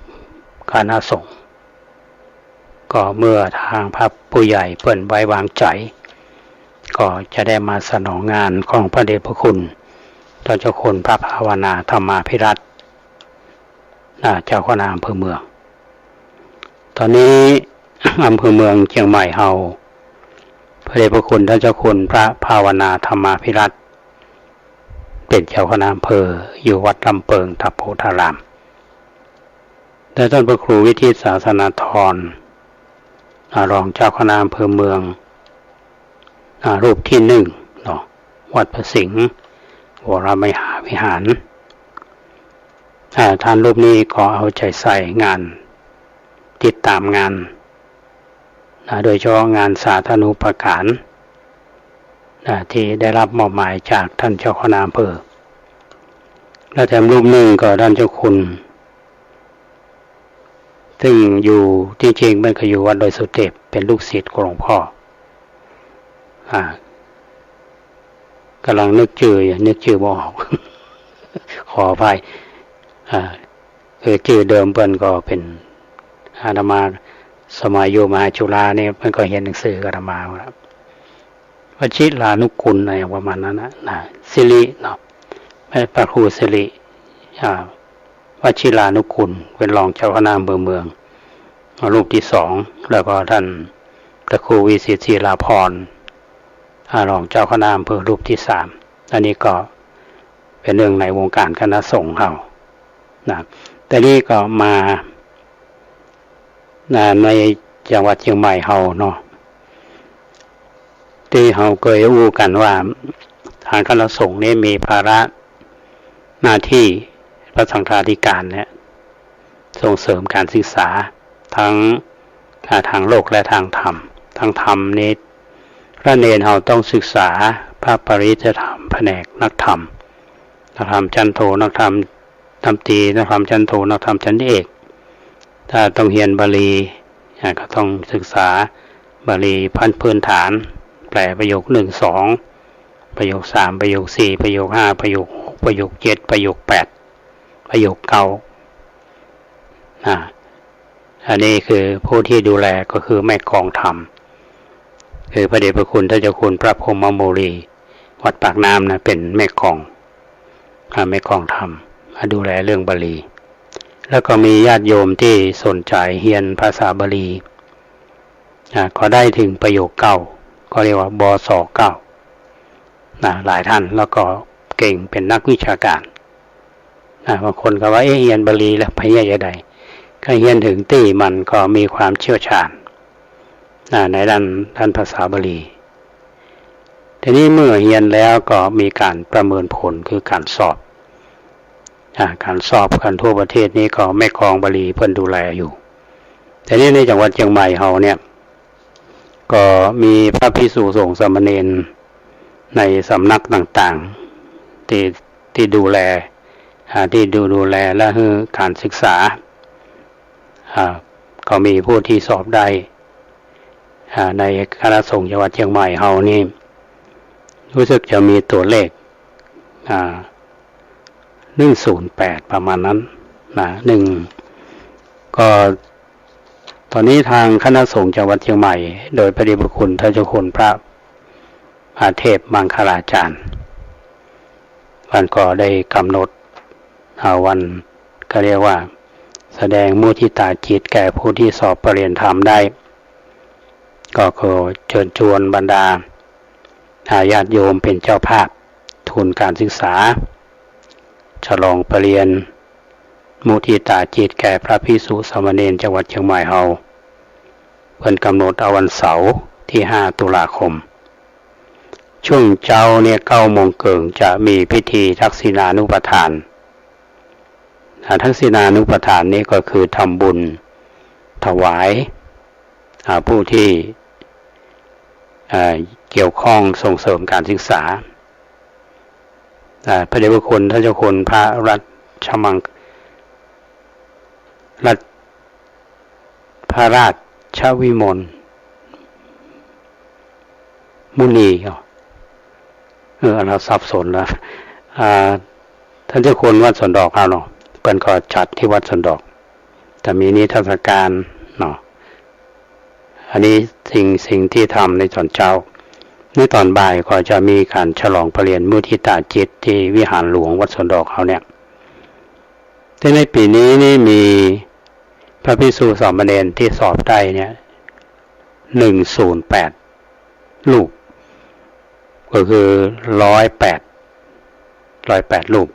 คณะสงฆ์ก็เมื่อทางพระผู้ใหญ่เปิ้นไว้วางใจก็จะได้มาสนองงานของพระเดชพระคุณเจ้าคุณพระภาวนาธรรมาภิรัตน์เจ้าคณะอำเภอเมืองตอนนี้ อำเภอเมืองเชียงใหม่เฮาพระเดชพระคุณเจ้าคุณพระภาวนาธรรมาภิรัตน์เป็นเจ้าคณะอำเภออยู่วัดลำเปิงทัพโพธารามแต่ท่านพระครูวิทิตศาสนาธรรองเจ้าคณะอำเภอเมืองรูปที่1เนาะวัดพระสิงห์วรมหาวิหารท่านรูปนี้ก็เอาใจใส่งานติดตามงานโดยเฉพาะงานสาธารณูปการที่ได้รับมอบหมายจากท่านเจ้าคณะอำเภอและแถมรูปหนึ่งก็ท่านเจ้าคุณซึ่งอยู่ที่จริงมันก็อยู่วัดดอยสุเทพเป็นลูกศิษย์ของหลวงพ่อกำลังนึกชื่อบ่ออก ขออภัยชื่อเดิมเพิ่นก็เป็นอาตมาสมัยอยู่มหาจุฬาเนี่ยเพิ่นก็เห็นหนังสืออาตมาครับวชิรานุกุลอะไรประมาณนั้นนะสิริเนาะแม่พระครูสิริวชิรานุกุลเป็นรองเจ้าคณะอำเภอเมืองรูปที่2แล้วก็ท่านพระครูวิสิตศิลาภรณ์รองเจ้าคณะอำเภอรูปที่3อันนี้ก็เป็นเรื่องในวงการคณะสงฆ์เฮานะแต่นี่ก็มาในจังหวัดเชียงใหม่เฮาเนาะที่เฮาเคยรู้กันว่าทางคณะสงฆ์นี้มีภาระหน้าที่พระสังฆาธิการเนี่ยส่งเสริมการศึกษาทั้งทางโลกและทางธรรมทางธรรมนี้พระเนรเฮาต้องศึกษาพระปริยธรรมแผนกนักธรรมนักธรรมชั้นโทนักธรรมธรรมตรีนักธรรมชั้นโทนักธรรมชั้นเอกถ้าต้องเรียนบาลีก็ต้องศึกษาบาลีพื้นฐานแปลประโยค1 2ประโยค3ประโยค4ประโยค5ประโยค6ประโยค7ประโยค8ประโยค9อันนี้คือผู้ที่ดูแลก็คือแม่กองธรรมคือพระเดชพระคุณท่านเจ้าคุณพระพรหมโมลีวัดปากน้ำนะเป็นแม่กองธรรมดูแลเรื่องบาลีแล้วก็มีญาติโยมที่สนใจเรียนภาษาบาลีก็ได้ถึงประโยค9ก็เรียกว่าบศ9หลายท่านแล้วก็เก่งเป็นนักวิชาการบางคนก็ว่าเรียนบาลีแล้วไปยังไงก็เรียนถึงที่มันก็มีความเชี่ยวชาญในด้านภาษาบาลีทีนี้เมื่อเรียนแล้วก็มีการประเมินผลคือการสอบกันทั่วประเทศนี้ก็แม่กองบาลีเพิ่นดูแลอยู่แต่นี้ในจังหวัดเชียงใหม่เฮาเนี่ยก็มีพระภิกษุสงฆ์สามเณรในสำนักต่างๆที่ดูแลและคือการศึกษาก็มีผู้ที่สอบได้ในคณะสงฆ์จังหวัดเชียงใหม่เฮานี่ รู้สึกจะมีตัวเลข108ประมาณนั้นนะก็ตอนนี้ทางคณะสงฆ์จังหวัดเชียงใหม่โดยพระเดชพระคุณท่านเจ้าคุณพระอาเทพมังคลาจารย์วันก็ได้กำหนดวันก็เรียกว่าแสดงมุทิตาจิตแก่ผู้ที่สอบปรริญญาธรรมได้ก็ขอเชิญชวนบรรดาญาติโยมเป็นเจ้าภาพทุนการศึกษาฉลองปรริญญามุทิตาจิตแก่พระภิกษุสามเณรจังหวัดเชียงใหม่เฮาเพิ่นกำหนดเอาวันเสาร์ที่5ตุลาคมช่วงเช้าเนี่ย9 โมงเกิงจะมีพิธีทักษิณานุปทานทักษิณานุปทานนี้ก็คือทำบุญถวายผู้ที่เกี่ยวข้องส่งเสริมการศึกษาพระเดชพระคุณท่านเจ้าคุณพระรัชมังพระราชวิมลมุนีเราสับสนแล้วท่านเจ้าคุณวัดสวนดอกเอาเนาะเปิ้นก็จัดที่วัดสวนดอกแต่มีนิทรรศการเนาะอันนี้สิ่งที่ทำในตอนเช้าในตอนบ่ายก็จะมีการฉลองปรริญญามุทิตาจิตที่วิหารหลวงวัดสวนดอกเขาเนี่ยแต่ในปีนี้นี่มีพระภิกษุสามเณรที่สอบได้เนี่ย108รูปก็คือ108รูป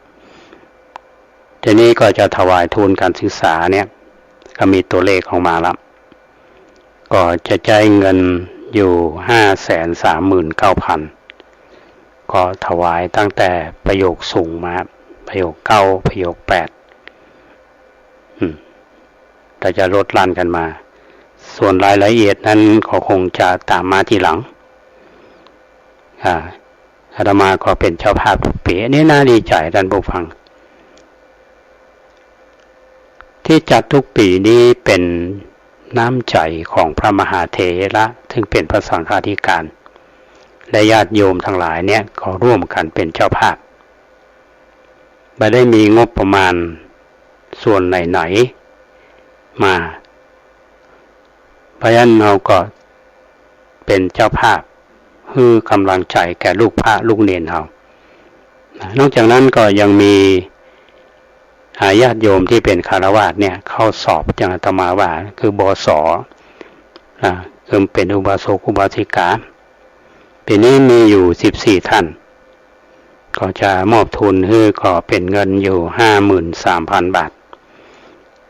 ทีนี้ก็จะถวายทุนการศึกษาเนี่ยก็มีตัวเลขออกมาแล้วก็จะจ่ายเงินอยู่ 539,000 ก็ถวายตั้งแต่ประโยคสูงมาประโยค9ประโยค8แต่จะลดลั่นกันมาส่วนรายละเอียดนั้นก็คงจะตามมาทีหลังอาตมาก็เป็นเจ้าภาพทุกปีนี่น่าดีใจท่านผู้ฟังที่จัดทุกปีนี้เป็นน้ำใจของพระมหาเถระซึ่งเป็นพระสังฆาธิการและญาติโยมทั้งหลายเนี่ยก็ร่วมกันเป็นเจ้าภาพไม่ได้มีงบประมาณส่วนไหนๆมาเพราะฉะนั้นเราก็เป็นเจ้าภาพคือกำลังใจแก่ลูกพระลูกเนรเรานอกจากนั้นก็ยังมีญาติโยมที่เป็นคฤหัสถ์เนี่ยเข้าสอบอย่างอาตมาว่าคือบส.คือเป็นอุบาสกอุบาสิกาปีนี้มีอยู่14ท่านก็จะมอบทุนคือก็เป็นเงินอยู่ 53,000 บาท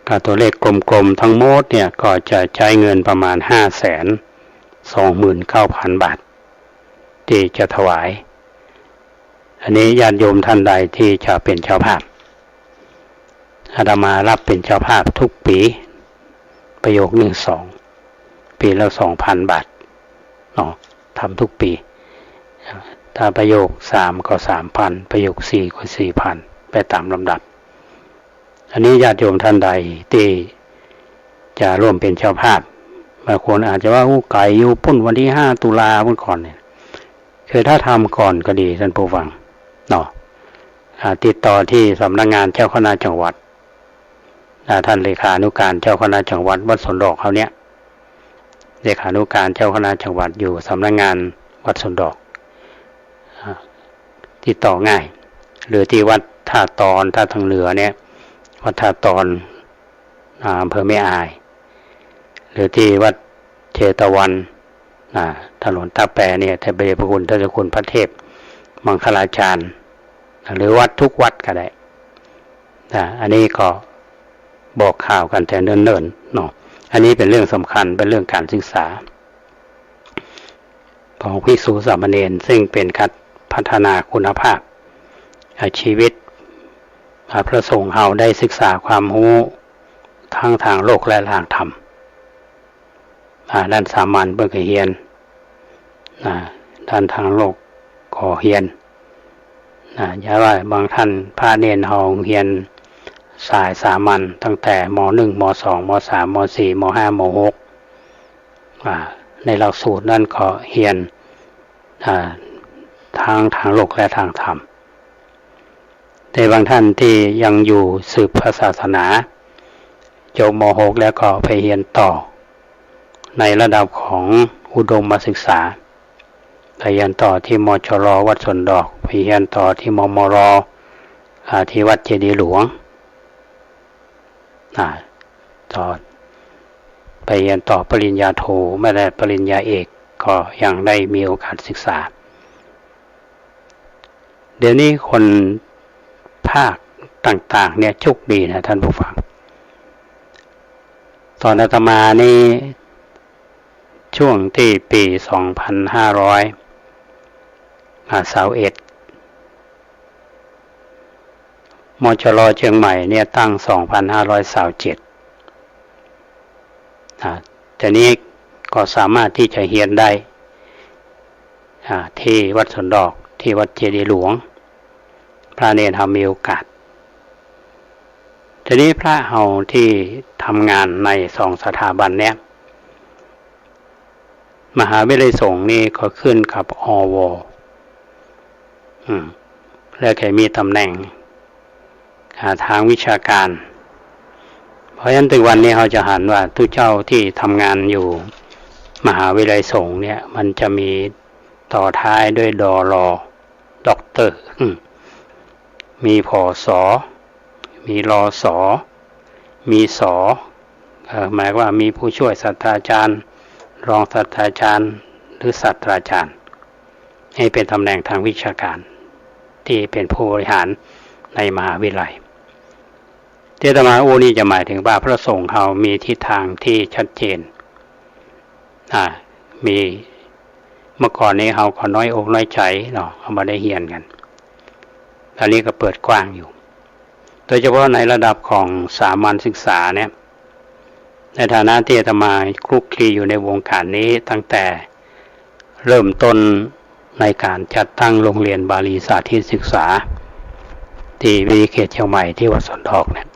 ก็ตัวเลขกลมๆทั้งหมดเนี่ยก็จะใช้เงินประมาณ 529,000 บาทที่จะถวายอันนี้ญาติโยมท่านใดที่จะเป็นเจ้าภาพอาตมารับเป็นเจ้าภาพทุกปีประโยค1-2ปีละ 2,000 บาทเนาะทำทุกปีถ้าประโยค3ก็ 3,000 ประโยค4ก็ 4,000 ไปตามลำดับอันนี้ญาติโยมท่านใดที่จะร่วมเป็นเจ้าภาพบางคนอาจจะว่าไก่อยู่ปุ้นวันที่5ตุลาเมื่อก่อนเนี่ยคือถ้าทำก่อนก็ดีท่านผู้ฟังเนาะติดต่อที่สำนักงานเจ้าคณะจังหวัดท่านเลขานุการเจ้าคณะจังหวัดวัดสวนดอกเขาเนี่ยเลขานุการเจ้าคณะจังหวัดอยู่สำนักงานวัดสวนดอกติดต่อง่ายหรือที่วัดท่าตอนท่าทางเหนือเนี่ยวัดท่าตอนอำเภอแม่อายหรือที่วัดเชตวันถนนตาแปรเนี่ยพระเดชพระคุณท่านเจ้าคุณพระเทพมังคลาจารย์หรือวัดทุกวัดก็ได้อันนี้ก็บอกข่าวกันแต่เนิ่นๆเนาะอันนี้เป็นเรื่องสำคัญเป็นเรื่องการศึกษาของภิกษุสามเณรซึ่งเป็นการพัฒนาคุณภาพชีวิตพระสงฆ์เฮาได้ศึกษาความรู้ทั้งทางโลกและทางธรรมด้านสามัญเพิ่นก็เรียนด้านทางโลกก็เรียนอย่าว่าบางท่านพระเนรเฮาเรียนสายสามัญตั้งแต่ม.1 ม.2 ม.3 ม.4 ม.5 ม.6ในหลักสูตรนั่นก็เรียน ทางโลกและทางธรรมแต่บางท่านที่ยังอยู่สืบพระศาสนาจบม.6 แล้วก็ไปเรียนต่อในระดับของอุดมศึกษาไปเรียนต่อที่มชร.วัดสวนดอกไปเรียนต่อที่มมร.ที่วัดเจดีย์หลวงต่อไปเรียนต่อปริญญาโทไม่ได้ปริญญาเอกก็ยังได้มีโอกาสศึกษาเดี๋ยวนี้คนภาคต่างๆเนี่ยโชคดีนะท่านผู้ฟังตอนอาตมานี่ช่วงที่ปี2521มชร.เชียงใหม่เนี่ยตั้ง2527แต่นี้ก็สามารถที่จะเรียนได้ที่วัดสวนดอกที่วัดเจดีย์หลวงพระเนรมีโอกาสทีนี้พระเฮาที่ทำงานใน2 สถาบันเนี้ยมหาวิทยาลัยสงฆ์นี่ก็ขึ้นกับอว.แล้วก็มีตำแหน่งทางวิชาการเพราะฉะนั้นถึงวันนี้เขาจะหันว่าทุกเจ้าที่ทำงานอยู่มหาวิทยาลัยสงฆ์เนี่ยมันจะมีต่อท้ายด้วยดร.ด็อกเตอร์มีผส.มีรส.มีส.หมายว่ามีผู้ช่วยศาสตราจารย์รองศาสตราจารย์หรือศาสตราจารย์ให้เป็นตำแหน่งทางวิชาการที่เป็นผู้บริหารในมหาวิทยาลัยเจตนานี่จะหมายถึงว่าพระสงฆ์เขามีทิศทางที่ชัดเจนมีเมื่อก่อนนี้เขาก็น้อยอกน้อยใจเนาะเขามาได้เรียนกันตอนนี้ก็เปิดกว้างอยู่โดยเฉพาะในระดับของสามัญศึกษาเนี่ยในฐานะที่อาตมาคลุกคลีอยู่ในวงการนี้ตั้งแต่เริ่มต้นในการจัดตั้งโรงเรียนบาลีสาธิตศึกษาที่วิทยาเขตเชียงใหม่ที่วัดสวนดอกเนี่ย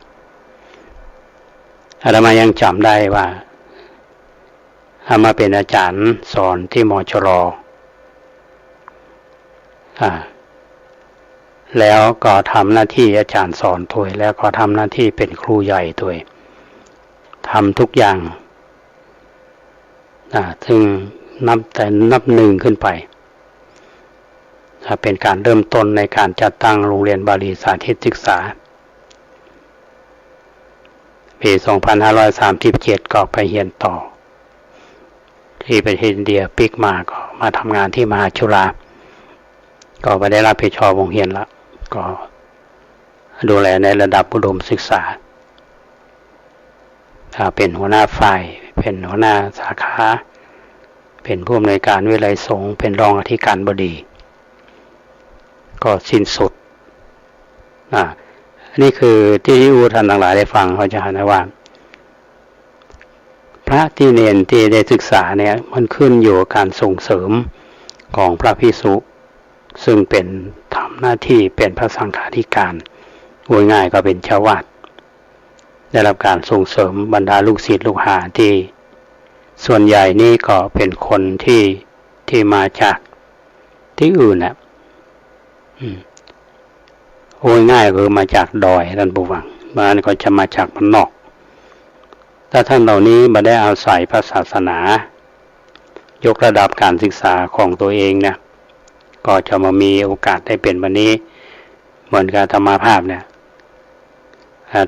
อาตมายังจำได้ว่าอามาเป็นอาจารย์สอนที่มชร.แล้วก็ทำหน้าที่อาจารย์สอนตัวแล้วก็ทำหน้าที่เป็นครูใหญ่ตัวทำทุกอย่างซึ่งนับหนึ่งขึ้นไปเป็นการเริ่มต้นในการจัดตั้งโรงเรียนบาลีสาธิตศึกษาปี2537ก็ไปเรียนต่อที่ประเทศอินเดียปิกมาก็มาทำงานที่มหาจุฬาก็ไปได้รับผิดชอบวงเรียนแล้วก็ดูแลในระดับอุดมศึกษาเป็นหัวหน้าฝ่ายเป็นหัวหน้าสาขาเป็นผู้อำนวยการวิทยาลัยสงฆ์เป็นรองอธิการบดีก็สิ้นสุดนี่คือที่ท่านทั้งหลายได้ฟังเขาจะเห็นว่าพระที่เนรที่ได้ศึกษาเนี่ยมันขึ้นอยู่กับการส่งเสริมของพระภิกษุซึ่งเป็นทำหน้าที่เป็นพระสังฆาธิการง่ายๆก็เป็นเจ้าวาดได้รับการส่งเสริมบรรดาลูกศิษย์ลูกหาที่ส่วนใหญ่นี่ก็เป็นคนที่มาจากที่อื่นง่ายๆคือมาจากดอยท่านผู้ฟังบางก็จะมาจากบ้านนอกถ้าท่านเหล่านี้มาได้อาศัยพระศาสนายกระดับการศึกษาของตัวเองเนี่ยก็จะมามีโอกาสได้เป็นวันนี้เหมือนกับธรรมภาพเนี่ย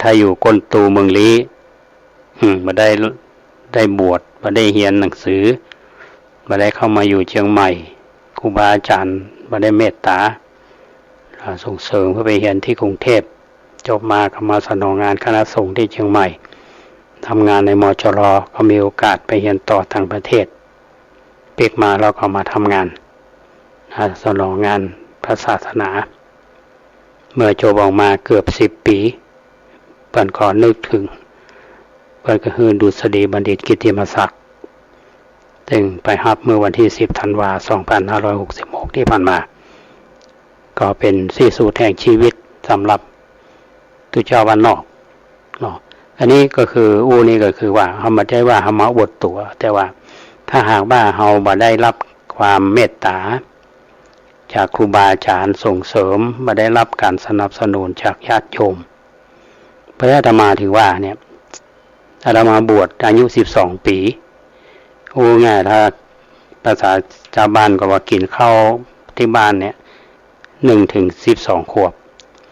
ถ้าอยู่ก้นตูเมืองลี้มาได้บวชมาได้เรียนหนังสือมาได้เข้ามาอยู่เชียงใหม่ครูบาอาจารย์มาได้เมตตาส่งเสริมเพื่อไปเรียนที่กรุงเทพจบมาก็มาสนองงานคณะสงฆ์ที่เชียงใหม่ทำงานในมชร.ก็มีโอกาสไปเรียนต่อต่างประเทศปิกมาแล้วก็มาทำงานสนองงานพระศาสนาเมื่อจบออกมาเกือบ10 ปีเพิ่นก็นึกถึงเพิ่นก็คือดุษฎีบัณฑิตกิตติมศักดิ์ซึ่งไปรับเมื่อวันที่10 ธันวาคม 2566ที่ผ่านมาก็เป็นที่สุดแห่งชีวิตสำหรับทุกเจ้าวันนอกเนาะอันนี้ก็คือนี่ก็คือว่าเฮาไม่ใช่ว่าเฮามาอวดตัวแต่ว่าถ้าหากว่าเฮาบ่ได้รับความเมตตา จากครูบาอาจารย์ส่งเสริมมาได้รับการสนับสนุนจากญาติโยมพระอาตมาถือว่าเนี่ยอาตมาบวชอายุ12 ปีโอ้ง่ายถ้าภาษาชาวบ้านก็ว่ากินข้าวที่บ้านเนี่ย1 ถึง 12 ขวบ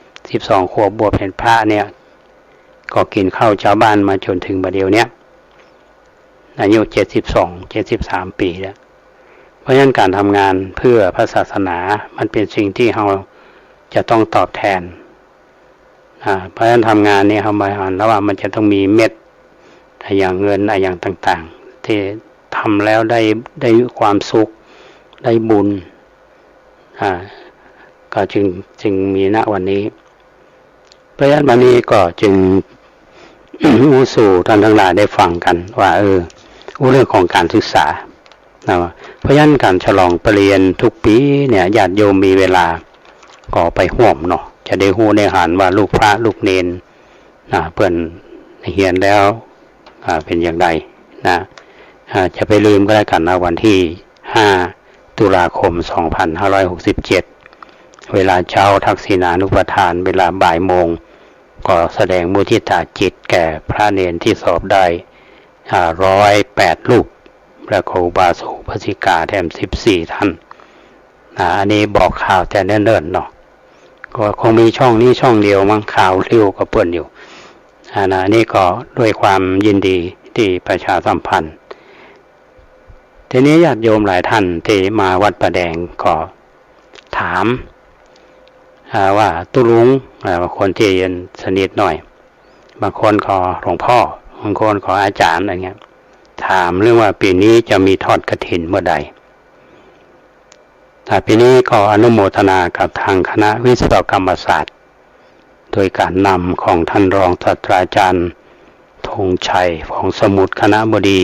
12 ขวบบวชเป็นพระเนี่ยก็กินข้าวชาวบ้านมาจนถึงบัดเดี๋ยวเนี้ยอายุ73 ปีแล้วเพราะฉะนั้นการทำงานเพื่อพระศาสนามันเป็นสิ่งที่เราจะต้องตอบแทนเพราะฉะนั้นทำงานนี่เขาหมายถึงแล้วว่ามันจะต้องมีเม็ดอย่างเงินอย่างต่างๆที่ทำแล้วได้ความสุขได้บุญก็จึงมีณวันนี้เพราะฉะนั้นวันนี้ก็จึง อุสู่ท่านทั้งหลายได้ฟังกันว่าเรื่องของการศึกษาเพราะฉะนั้นการฉลองปริญญาทุกปีเนี่ยญาติโยมมีเวลาก็ไปห่วมเนาะจะได้ฮู้ได้หันว่าลูกพระลูกเนนเพิ่นเรียนแล้วเป็นอย่างไรจะไปลืมก็แล้วกันนะวันที่5 ตุลาคม 2567เวลาเช้าทักษิณานุปทานเวลาบ่ายโมงก็แสดงมุทิตาจิตแก่พระเนนที่สอบได้108 รูปและครูบาสกอุบาสิกาแถม14 ท่านอันนี้บอกข่าวแต่เนิ่นๆเนาะก็คงมีช่องนี้ช่องเดียวมั้งข่าวเร็วก็เปิ้นอยู่นี่ก็ด้วยความยินดีที่ประชาสัมพันธ์ทีนี้ญาติโยมหลายท่านที่มาวัดประแดงก็ถามว่าตุลุงบางคนที่เรียนสนิทหน่อยบางคนขอหลวงพ่อบางคนขออาจารย์อะไรเงี้ยถามเรื่องว่าปีนี้จะมีทอดกฐินเมื่อใดปีนี้ก็อนุโมทนากับทางคณะวิศวกรรมศาสตร์โดยการนำของท่านรองศาสตราจารย์ธงชัยของสมุทรคณะบดี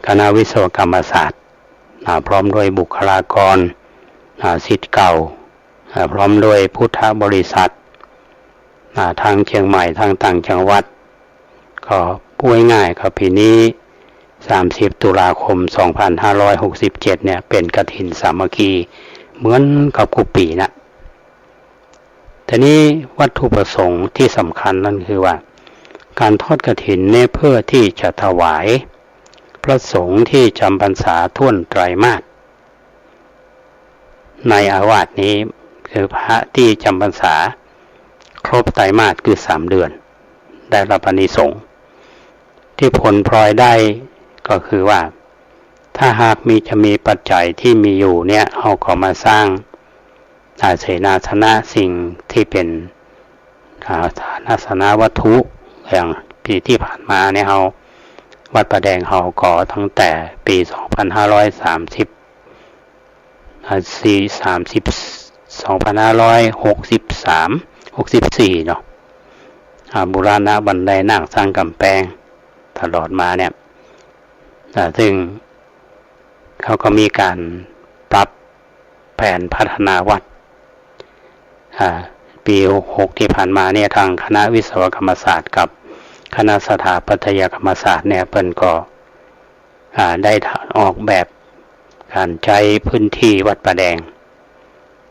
คณะวิศวกรรมศาสตร์พร้อมด้วยบุคลากรศิษย์เก่าพร้อมด้วยพุทธบริษัททางเชียงใหม่ทางต่างจังหวัดก็พูดง่ายๆครับปีนี้30 ตุลาคม 2567เนี่ยเป็นกฐินสามัคคีเหมือนกับกุปีนะทีนี้วัตถุประสงค์ที่สำคัญนั่นคือว่าการทอดกฐินเนี่ยเพื่อที่จะถวายพระสงฆ์ที่จำพรรษาท่วนไตรมาสในอาวาสนี้คือพระที่จำพรรษาครบไตรมาสคือ3 เดือนได้รับอานิสงส์ที่ผลพลอยได้ก็คือว่าถ้าหากจะมีปัจจัยที่มีอยู่เนี่ยเอาก็มาสร้างเสนาสนะสิ่งที่เป็นสนาวัตถุอย่างปีที่ผ่านมาเนี่ยเราวัดประแดงเราก่อตั้งแต่ปี2564เนาะบูรณะบันไดนาคสร้างกำแพงตลอดมาเนี่ยซึ่งเขาก็มีการปรับแผนพัฒนาวัดปี66ที่ผ่านมาเนี่ยทางคณะวิศวกรรมศาสตร์กับคณะสถาปัตยกรรมศาสตร์เนี่ยเพิ่นก็ได้ออกแบบการใช้พื้นที่วัดประแดง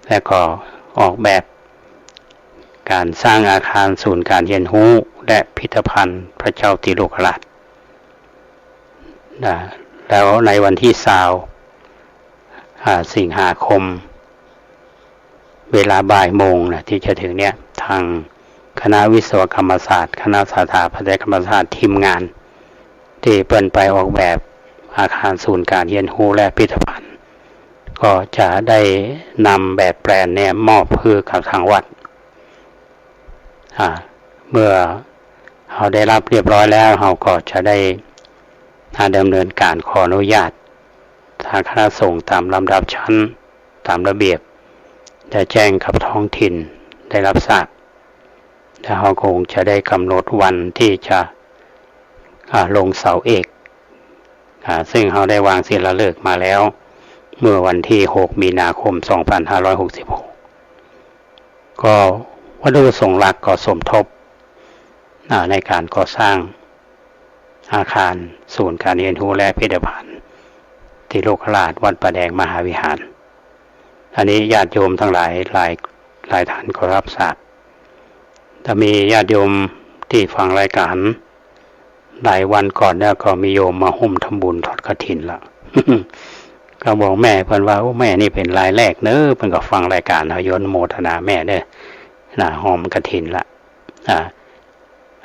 และก็ออกแบบการสร้างอาคารศูนย์การเรียนรู้และพิพิธภัณฑ์พระเจ้าติโลกราชแล้วในวันที่20 สิงหาคมเวลาบ่ายโมงที่จะถึงเนี่ยทางคณะวิศวกรรมศาสตร์คณะสถาปัตยกรรมศาสตร์ทีมงานที่เปิ้นไปออกแบบอาคารศูนย์การเรียนรู้และพิพิธภัณฑ์ก็จะได้นำแบบแปลนเนี่ยมอบให้กับทางวัดเมื่อเราได้รับเรียบร้อยแล้วเราก็จะได้ดำเนินการขออนุญาตทางคณะสงฆ์ตามลำดับชั้นตามระเบียบจะแจ้งกับท้องถิ่นได้รับทราบและเราคงจะได้กำหนดวันที่จะลงเสาเอกซึ่งเราได้วางศิลาฤกษ์มาแล้วเมื่อวันที่6 มีนาคม 2566ก็วัตถุประสงค์หลักก็สมทบในการก่อสร้างอาคารศูนย์การเรียนรู้และพิพิธภัณฑ์ที่โลกราชวัดประแดงมหาวิหาร อันนี้ญาติโยมทั้งหลายหลายท่านก็รับทราบถ้ามีญาติโยมที่ฟังรายการหลายวันก่อนแล้วก็มีโยมมาห่มทำบุญทอดกฐินละ ก็บอกแม่เพิ่นว่าโอ้แม่นี่เป็นรายแรกเนอะเพิ่นก็ฟังรายการโยนโมทนาแม่เด้อน่ะหอมกฐินละ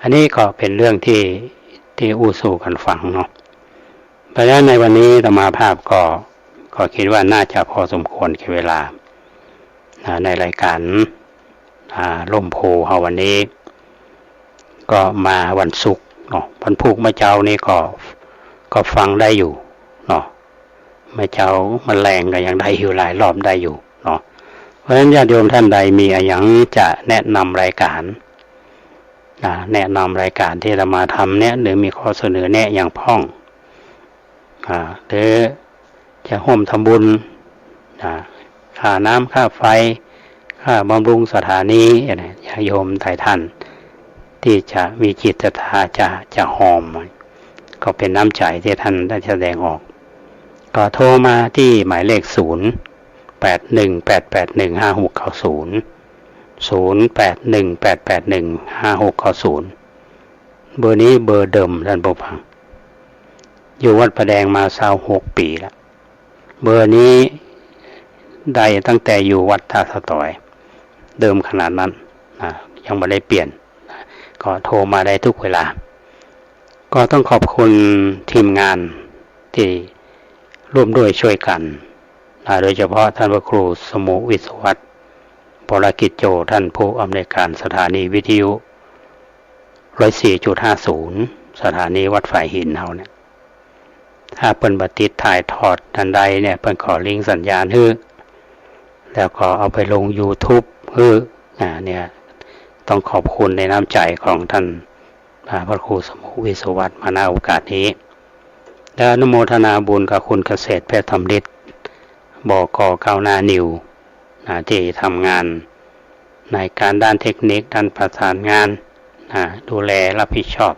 อันนี้ก็เป็นเรื่องที่อู้สู่กันฟังเนาะเพราะฉะนั้นในวันนี้อาตมาภาพก็คิดว่าน่าจะพอสมควรแก่เวลาในรายการล่มโพเฮาวันนี้ก็มาวันศุกร์เนาะวันพุธเมื่อเจ้านี่ก็ฟังได้อยู่เนาะเมื่อเจ้ามันแรงก็ยังได้อยู่หลายรอบได้อยู่เนาะเพราะฉะนั้นญาติโยมท่านใดมีอะไรอย่างจะแนะนำรายการแนะนำรายการที่เรามาทำเนี่ยหรือมีข้อเสนอแนะอย่างพ้องหรือจะร่วมทำบุญค่าน้ำค่าไฟค่าบำรุงสถานีญาติโยมไทท่านที่จะมีจิตศรัทธาจะหอมก็เป็นน้ำใจที่ท่านได้แสดงออกก็โทรมาที่หมายเลข0818815690 เบอร์นี้เบอร์เดิมท่านผู้ฟังอยู่วัดประแดงมา26 ปีแล้วเบอร์นี้ได้ตั้งแต่อยู่วัดท่าสะตอยเดิมขนาดนั้นยังไม่ได้เปลี่ยนก็โทรมาได้ทุกเวลาก็ต้องขอบคุณทีมงานที่ร่วมด้วยช่วยกันโดยเฉพาะท่านพระครูสมุวิศวัตรปรกิจโจท่านผู้อำนวยการสถานีวิทยุ 104.50 สถานีวัดฝ่ายหินเฮาเนี่ยถ้าเปิ้นบ่ติดถ่ายทอดทันใดเนี่ยเปิ้นขอลิงก์สัญญาณฮื้อแล้วก็เอาไปลง YouTube ฮื้อเนี่ยต้องขอบคุณในน้ำใจของท่านพระครูสมุวิศวัตรมาณโอกาสนี้และอนุโมทนาบุญกับคุณเกษตรแพทย์ธรรมฤทธิ์บก.ก้าวหน้านิวที่ทำงานในการด้านเทคนิคด้านประสานงานดูแลรับผิดชอบ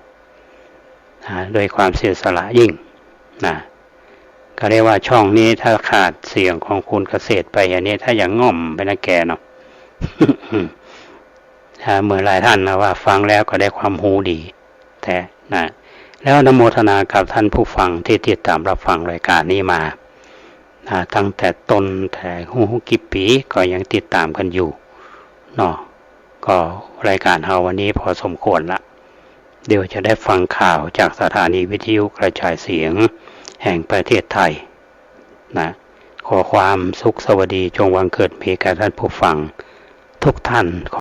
โดยความเสียสละยิ่งก็เรียกว่าช่องนี้ถ้าขาดเสียงของคุณเกษตรไปอย่างนี้ถ้าอย่างง่อมไปนะแกเนาะ เมื่อหลายท่านนะว่าฟังแล้วก็ได้ความรู้ดีแต่แล้วอนุโมทนากับท่านผู้ฟังที่ติดตามรับฟังรายการนี้มาตั้งแต่ต้นแต่กี่ปีก็ยังติดตามกันอยู่เนาะก็รายการเฮาวันนี้พอสมควรละเดี๋ยวจะได้ฟังข่าวจากสถานีวิทยุกระจายเสียงแห่งประเทศไทยขอความสุขสวัสดีจงบังเกิดมีแก่ท่านผู้ฟังทุกท่าน